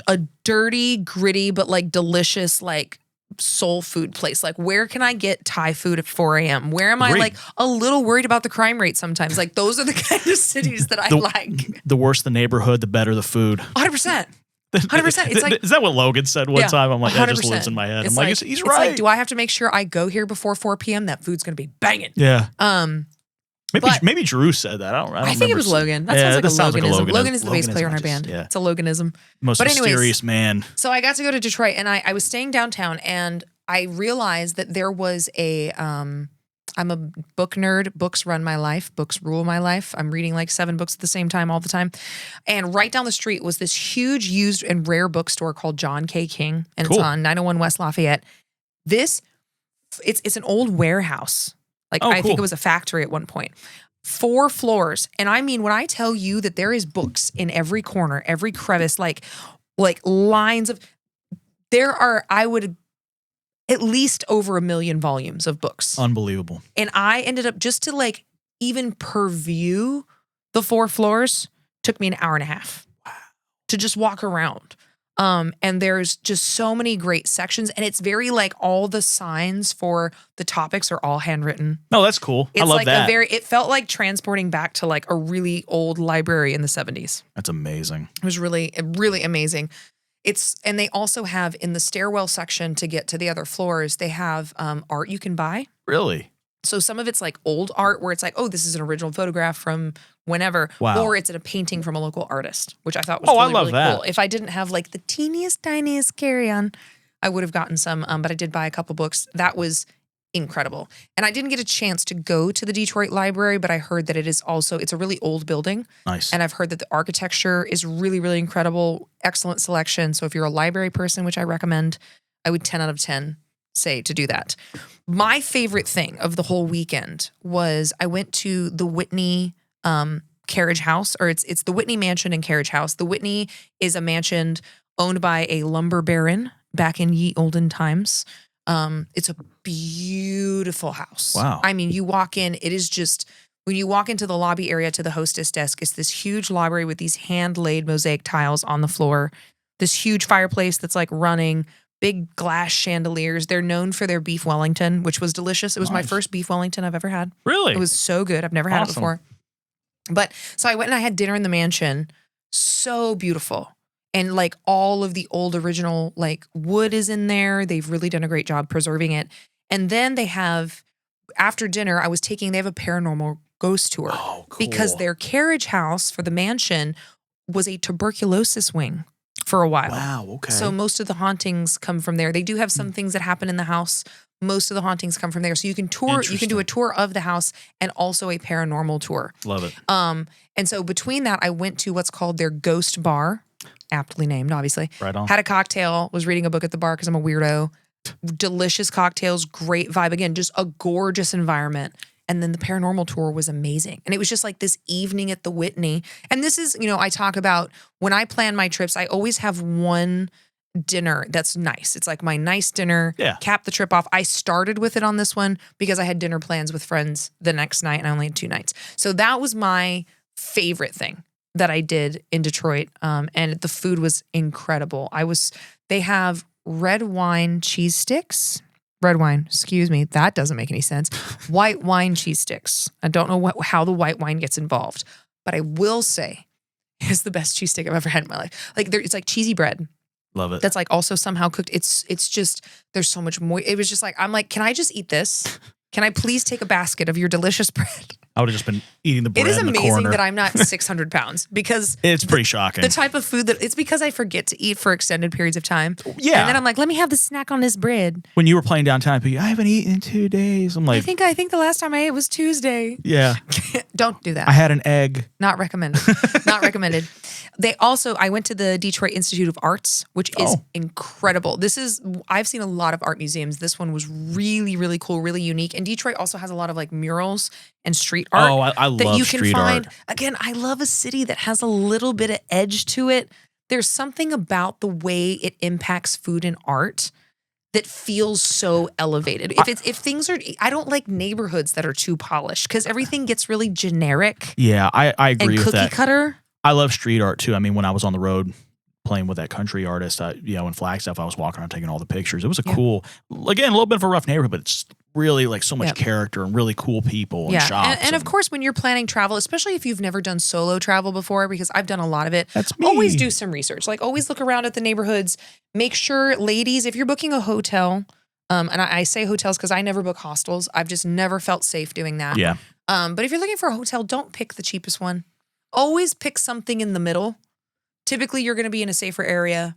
a dirty, gritty, but like delicious, like soul food place? Like, where can I get Thai food at 4 a.m.? Where am I like a little worried about the crime rate sometimes? Like, those are the kind of cities that I like. The worse the neighborhood, the better the food. 100%. 100%. It's like, is that what Logan said one time? I'm like, that just 100%. lives in my head. It's I'm like, he's right. Like, do I have to make sure I go here before 4 p.m.? That food's going to be banging. Yeah. Maybe Drew said that. I think it was Logan. That sounds like a Loganism. Logan is the bass player in our band. Yeah. It's a Loganism. Most mysterious man. So I got to go to Detroit, and I was staying downtown, and I realized that there was I'm a book nerd. Books run my life. Books rule my life. I'm reading like 7 books at the same time all the time. And right down the street was this huge used and rare bookstore called John K. King. And It's on 901 West Lafayette. It's an old warehouse. Like, I think it was a factory at one point. 4 floors. And I mean, when I tell you that there is books in every corner, every crevice, like lines of, there are, I would at least over 1 million volumes of books. Unbelievable. And I ended up, just to like even purview the 4 floors, took me an hour and a half to just walk around. And there's just so many great sections, and it's very like all the signs for the topics are all handwritten. No, that's cool. It's I love like that. it felt like transporting back to like a really old library in the 70s. That's amazing. It was really, really amazing. And they also have in the stairwell section to get to the other floors, they have art you can buy. Really? So some of it's like old art where it's like, oh, this is an original photograph from whenever. Wow. Or it's a painting from a local artist, which I thought was I really, love really that. cool. If I didn't have like the teeniest, tiniest carry-on, I would have gotten some, but I did buy a couple books. That was incredible. And I didn't get a chance to go to the Detroit Library, but I heard that it's a really old building. Nice. And I've heard that the architecture is really, really incredible. Excellent selection. So if you're a library person, which I recommend, I would 10 out of 10 say to do that. My favorite thing of the whole weekend was I went to the Whitney Carriage House, or it's the Whitney Mansion and Carriage House. The Whitney is a mansion owned by a lumber baron back in ye olden times. It's a beautiful house. Wow. I mean, you walk in, it is just, when you walk into the lobby area to the hostess desk, it's this huge library with these hand-laid mosaic tiles on the floor, this huge fireplace that's like running, big glass chandeliers. They're known for their beef Wellington, which was delicious. It was my first beef Wellington I've ever had. Really? It was so good. I've never had it before. But so I went and I had dinner in the mansion. So beautiful. And like all of the old original like wood is in there. They've really done a great job preserving it. And then they have, after dinner, they have a paranormal ghost tour. Oh, cool. Because their carriage house for the mansion was a tuberculosis wing for a while. Wow, okay. So most of the hauntings come from there. They do have some things that happen in the house. Most of the hauntings come from there. So you can do a tour of the house and also a paranormal tour. Love it. And so between that, I went to what's called their ghost bar, aptly named, obviously. Right on. Had a cocktail, was reading a book at the bar because I'm a weirdo. Delicious cocktails, great vibe. Again, just a gorgeous environment. And then the paranormal tour was amazing. And it was just like this evening at the Whitney. And this is, I talk about when I plan my trips, I always have one dinner that's nice. It's like my nice dinner, cap the trip off. I started with it on this one because I had dinner plans with friends the next night and I only had 2 nights. So that was my favorite thing that I did in Detroit. And the food was incredible. They have red wine cheese sticks. Red wine, excuse me, that doesn't make any sense. White wine cheese sticks. I don't know how the white wine gets involved, but I will say it's the best cheese stick I've ever had in my life. Like it's like cheesy bread. Love it. That's like also somehow cooked. It's just, there's so much more. It was just like, I'm like, can I just eat this? Can I please take a basket of your delicious bread? I would have just been eating the bread It is in the amazing corner. that I'm not 600 pounds because It's pretty shocking. the type of food it's because I forget to eat for extended periods of time. Yeah. And then I'm like, let me have the snack on this bread. When you were playing downtown, I haven't eaten in 2 days. I'm like, I think the last time I ate was Tuesday. yeah. Don't do that. I had an egg. Not recommended. Not recommended. I went to the Detroit Institute of Arts, which is incredible. I've seen a lot of art museums. This one was really, really cool, really unique. And Detroit also has a lot of like murals and street art. Oh, I love you can street find. art. Again, I love a city that has a little bit of edge to it. There's something about the way it impacts food and art that feels so elevated. I don't like neighborhoods that are too polished because everything gets really generic. Yeah, I agree and with that. cookie cutter. I love street art too. I mean, when I was on the road playing with that country artist, in Flagstaff, I was walking around taking all the pictures. It was a cool, again, a little bit of a rough neighborhood, but it's really like so much character and really cool people and shops. And of course, when you're planning travel, especially if you've never done solo travel before, because I've done a lot of it, That's me. always do some research. Like always look around at the neighborhoods. Make sure, ladies, if you're booking a hotel, and I say hotels because I never book hostels. I've just never felt safe doing that. Yeah. But if you're looking for a hotel, don't pick the cheapest one. Always pick something in the middle. Typically, you're going to be in a safer area.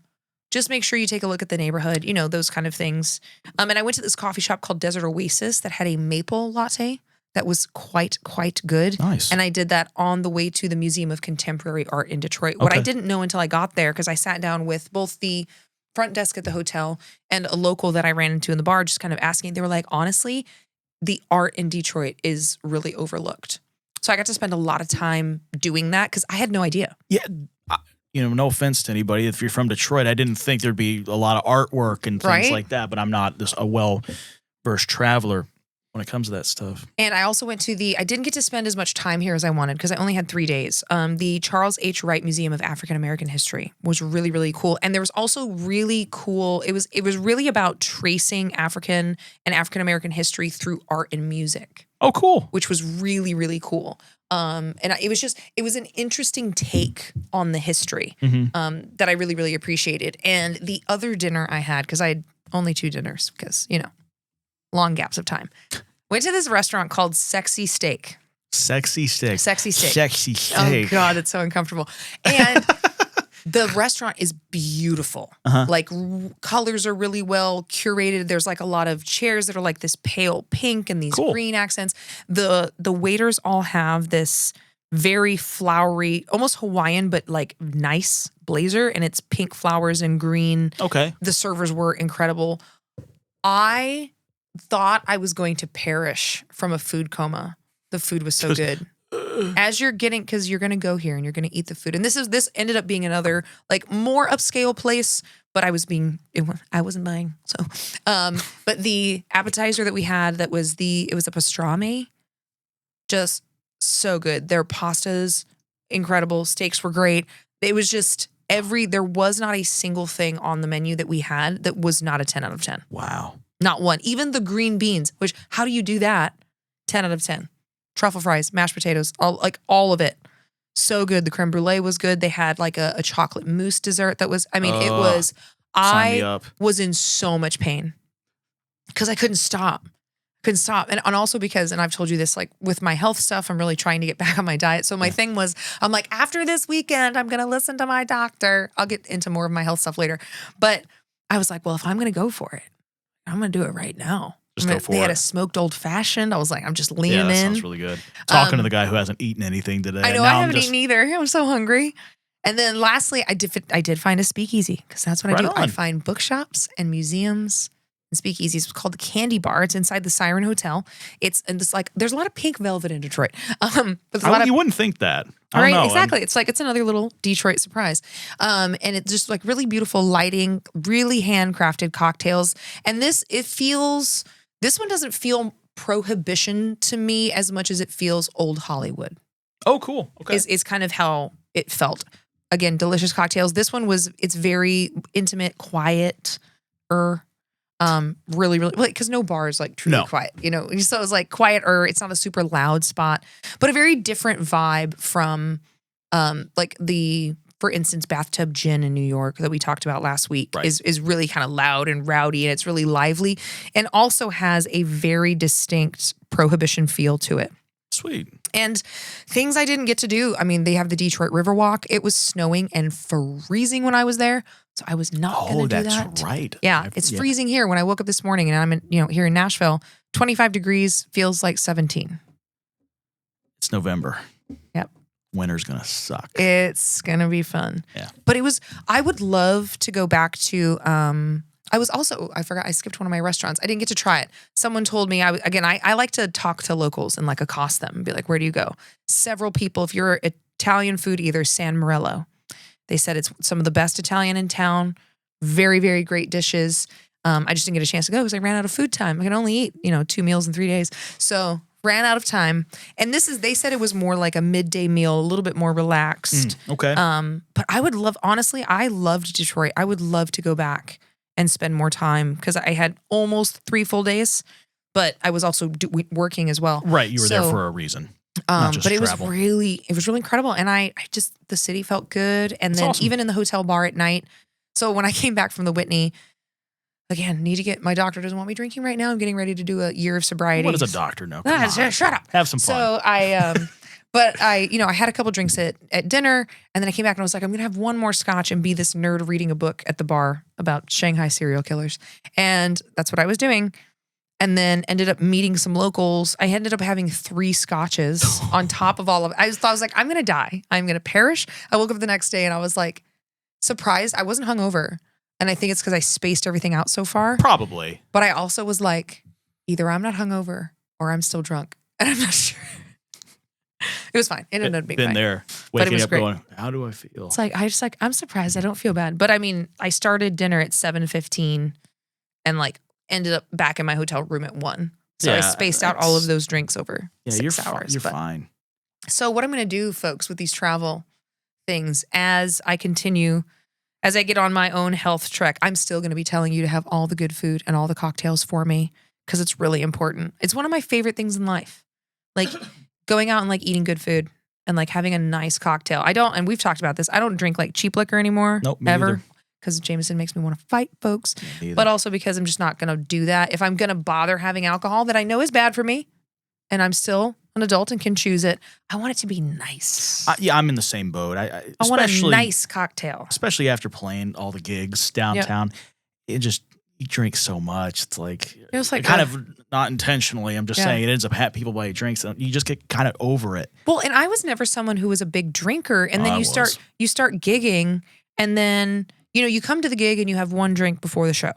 Just make sure you take a look at the neighborhood, those kind of things. And I went to this coffee shop called Desert Oasis that had a maple latte that was quite good. Nice. And I did that on the way to the Museum of Contemporary Art in Detroit. What I didn't know until I got there, because I sat down with both the front desk at the hotel and a local that I ran into in the bar, just kind of asking. They were like, honestly, the art in Detroit is really overlooked. So I got to spend a lot of time doing that because I had no idea. Yeah. No offense to anybody. If you're from Detroit, I didn't think there'd be a lot of artwork and things like that, but I'm not a well-versed traveler. when it comes to that stuff. And I also went to I didn't get to spend as much time here as I wanted because I only had 3 days. The Charles H. Wright Museum of African American History was really, really cool. And there was also really cool, it was really about tracing African and African American history through art and music. Oh, cool. Which was really, really cool. And it was an interesting take on the history that I really, really appreciated. And the other dinner I had, because I had only 2 dinners because, long gaps of time. Went to this restaurant called Sexy Steak. Sexy Steak. Sexy Steak. Sexy Steak. Oh, God, it's so uncomfortable. And the restaurant is beautiful. Like, colors are really well curated. There's, like, a lot of chairs that are, like, this pale pink and these green accents. The waiters all have this very flowery, almost Hawaiian, but, like, nice blazer. And it's pink flowers and green. Okay. The servers were incredible. I thought I was going to perish from a food coma. The food was so good. As you're getting, because you're going to go here and you're going to eat the food. And this ended up being another, like, more upscale place, but I wasn't buying. So, but the appetizer that we had, it was a pastrami, just so good. Their pastas, incredible. Steaks were great. It was just there was not a single thing on the menu that we had that was not a 10 out of 10. Wow. Not one. Even the green beans, which, how do you do that? 10 out of 10. Truffle fries, mashed potatoes, all of it. So good. The creme brulee was good. They had like a chocolate mousse dessert that was, I was in so much pain because I couldn't stop. And also because, and I've told you this, like with my health stuff, I'm really trying to get back on my diet. So my thing was, I'm like, after this weekend, I'm going to listen to my doctor. I'll get into more of my health stuff later. But I was like, well, if I'm going to go for it, I'm going to do it right now. They had a smoked old fashioned. I was like, I'm just leaning in. Yeah, that sounds really good. Talking to the guy who hasn't eaten anything today. I know, I haven't eaten either. I'm so hungry. And then lastly, I did find a speakeasy because that's what I do. I find bookshops and museums and speakeasies. It's called the Candy Bar. It's inside the Siren Hotel. It's like there's a lot of pink velvet in Detroit. But you wouldn't think that. I don't know. Exactly. It's another little Detroit surprise. And it's just like really beautiful lighting, really handcrafted cocktails. And this one doesn't feel prohibition to me as much as it feels old Hollywood. Oh, cool. Okay. Is kind of how it felt. Again, delicious cocktails. This one it's very intimate, quiet, really, really, because no bar is like truly quiet, so it was like quieter. It's not a super loud spot, but a very different vibe from, for instance, Bathtub Gin in New York that we talked about last week is really kind of loud and rowdy, and it's really lively and also has a very distinct prohibition feel to it. Sweet. And things I didn't get to do. I mean, they have the Detroit Riverwalk. It was snowing and freezing when I was there, so I was not going to do that. Oh, that's right. Yeah, it's freezing here when I woke up this morning, and I'm here in Nashville. 25 degrees feels like 17. It's November. Yep. Winter's gonna suck. It's gonna be fun. Yeah. But I would love to go back to. I forgot. I skipped one of my restaurants. I didn't get to try it. Someone told me. I like to talk to locals and like accost them and be like, "Where do you go?" Several people. If you're Italian food, either San Morello. They said it's some of the best Italian in town. Very, very great dishes. I just didn't get a chance to go because I ran out of food time. I can only eat 2 meals in 3 days. So ran out of time. And they said it was more like a midday meal, a little bit more relaxed. Okay. But I would I loved Detroit. I would love to go back and spend more time because I had almost 3 full days, but I was also working as well. Right. You were there for a reason. But it was really incredible. And the city felt good. And then even in the hotel bar at night. So when I came back from the Whitney, again, my doctor doesn't want me drinking right now. I'm getting ready to do a year of sobriety. What does a doctor know? Shut up. Have some fun. So I had a couple drinks at dinner, and then I came back and I was like, I'm going to have one more scotch and be this nerd reading a book at the bar about Shanghai serial killers. And that's what I was doing. And then ended up meeting some locals. I ended up having 3 scotches on top of all of it. I was like, I'm going to die. I'm going to perish. I woke up the next day and I was like, surprised. I wasn't hungover. And I think it's because I spaced everything out so far. Probably. But I also was like, either I'm not hungover or I'm still drunk. And I'm not sure. It was fine. It ended up being fine. Been there. Waking up going, how do I feel? It's like, I'm surprised. I don't feel bad. But I mean, I started dinner at 7:15 and ended up back in my hotel room at 1. So I Yeah, spaced out all of those drinks over 6 hours. You're but- fine. So what I'm going to do, folks, with these travel things, as I continue, as I get on my own health trek, I'm still going to be telling you to have all the good food and all the cocktails for me because it's really important. It's one of my favorite things in life. Like going out and like eating good food and like having a nice cocktail. And we've talked about this, I don't drink like cheap liquor anymore. Nope, me ever. either. Because Jameson makes me want to fight folks. Me either. But also because I'm just not going to do that. If I'm going to bother having alcohol that I know is bad for me and I'm still an adult and can choose it, I want it to be nice. Yeah, I'm in the same boat. I want a nice cocktail. Especially after playing all the gigs downtown. You drink so much. It's like kind of not intentionally. I'm just saying it ends up people buy you drinks. And you just get kind of over it. Well, and I was never someone who was a big drinker. And then you start gigging, and then you come to the gig and you have one drink before the show,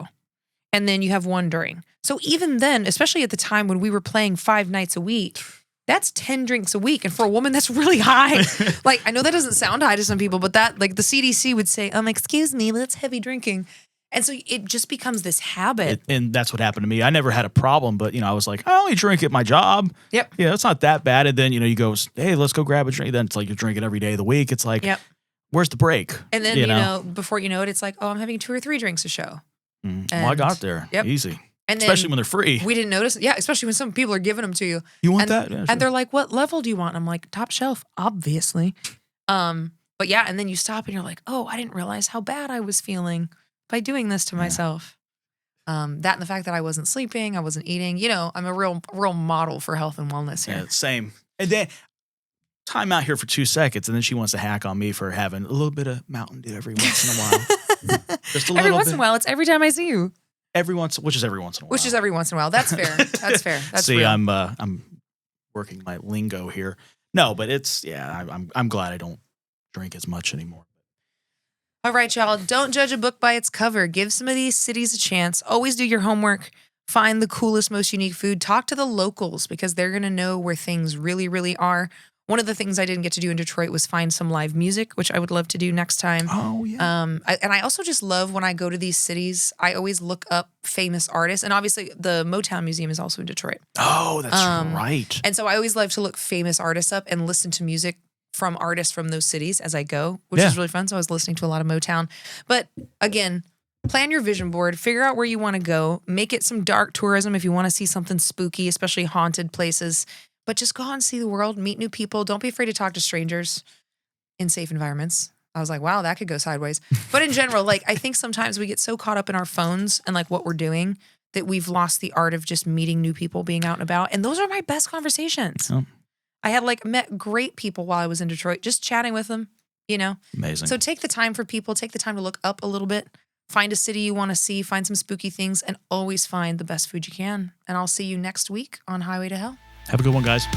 and then you have one during. So even then, especially at the time when we were playing 5 nights a week, that's 10 drinks a week. And for a woman, that's really high. Like, I know that doesn't sound high to some people, but that, like, the CDC would say, excuse me, that's heavy drinking. And so it just becomes this habit. And that's what happened to me. I never had a problem, but, I was like, I only drink at my job. Yep. Yeah, it's not that bad. And then, you go, hey, let's go grab a drink. Then it's like you're drinking every day of the week. It's like, where's the break? And then, before you know it, it's like, oh, I'm having 2 or 3 drinks a show. Well, I got there. Yep. Easy. And then especially when they're free. We didn't notice. Yeah, especially when some people are giving them to you. You want that? Yeah, sure. And they're like, what level do you want? And I'm like, top shelf, obviously. But yeah, and then you stop and you're like, oh, I didn't realize how bad I was feeling by doing this to myself. That and the fact that I wasn't sleeping, I wasn't eating. I'm a real model for health and wellness here. Yeah, same. And then time out here for 2 seconds, and then she wants to hack on me for having a little bit of Mountain Dew every once in a while. Just a little every once bit. in a while. It's every time I see you. Which is every once in a while. Which is every once in a while. That's fair. That's fair. That's See, real. I'm working my lingo here. No, but I'm glad I don't drink as much anymore. All right, y'all. Don't judge a book by its cover. Give some of these cities a chance. Always do your homework. Find the coolest, most unique food. Talk to the locals because they're going to know where things really, really are. One of the things I didn't get to do in Detroit was find some live music, which I would love to do next time. Oh, yeah. And I also just love when I go to these cities, I always look up famous artists. And obviously the Motown Museum is also in Detroit. Oh, that's right. And so I always love to look famous artists up and listen to music from artists from those cities as I go, which is really fun. So I was listening to a lot of Motown. But again, plan your vision board, figure out where you want to go, make it some dark tourism if you want to see something spooky, especially haunted places. But just go out and see the world, meet new people. Don't be afraid to talk to strangers in safe environments. I was like, wow, that could go sideways. But in general, I think sometimes we get so caught up in our phones and what we're doing that we've lost the art of just meeting new people, being out and about. And those are my best conversations. Oh. I had met great people while I was in Detroit, just chatting with them, Amazing. So take the time for people, take the time to look up a little bit, find a city you want to see, find some spooky things, and always find the best food you can. And I'll see you next week on Highway to Hell. Have a good one, guys.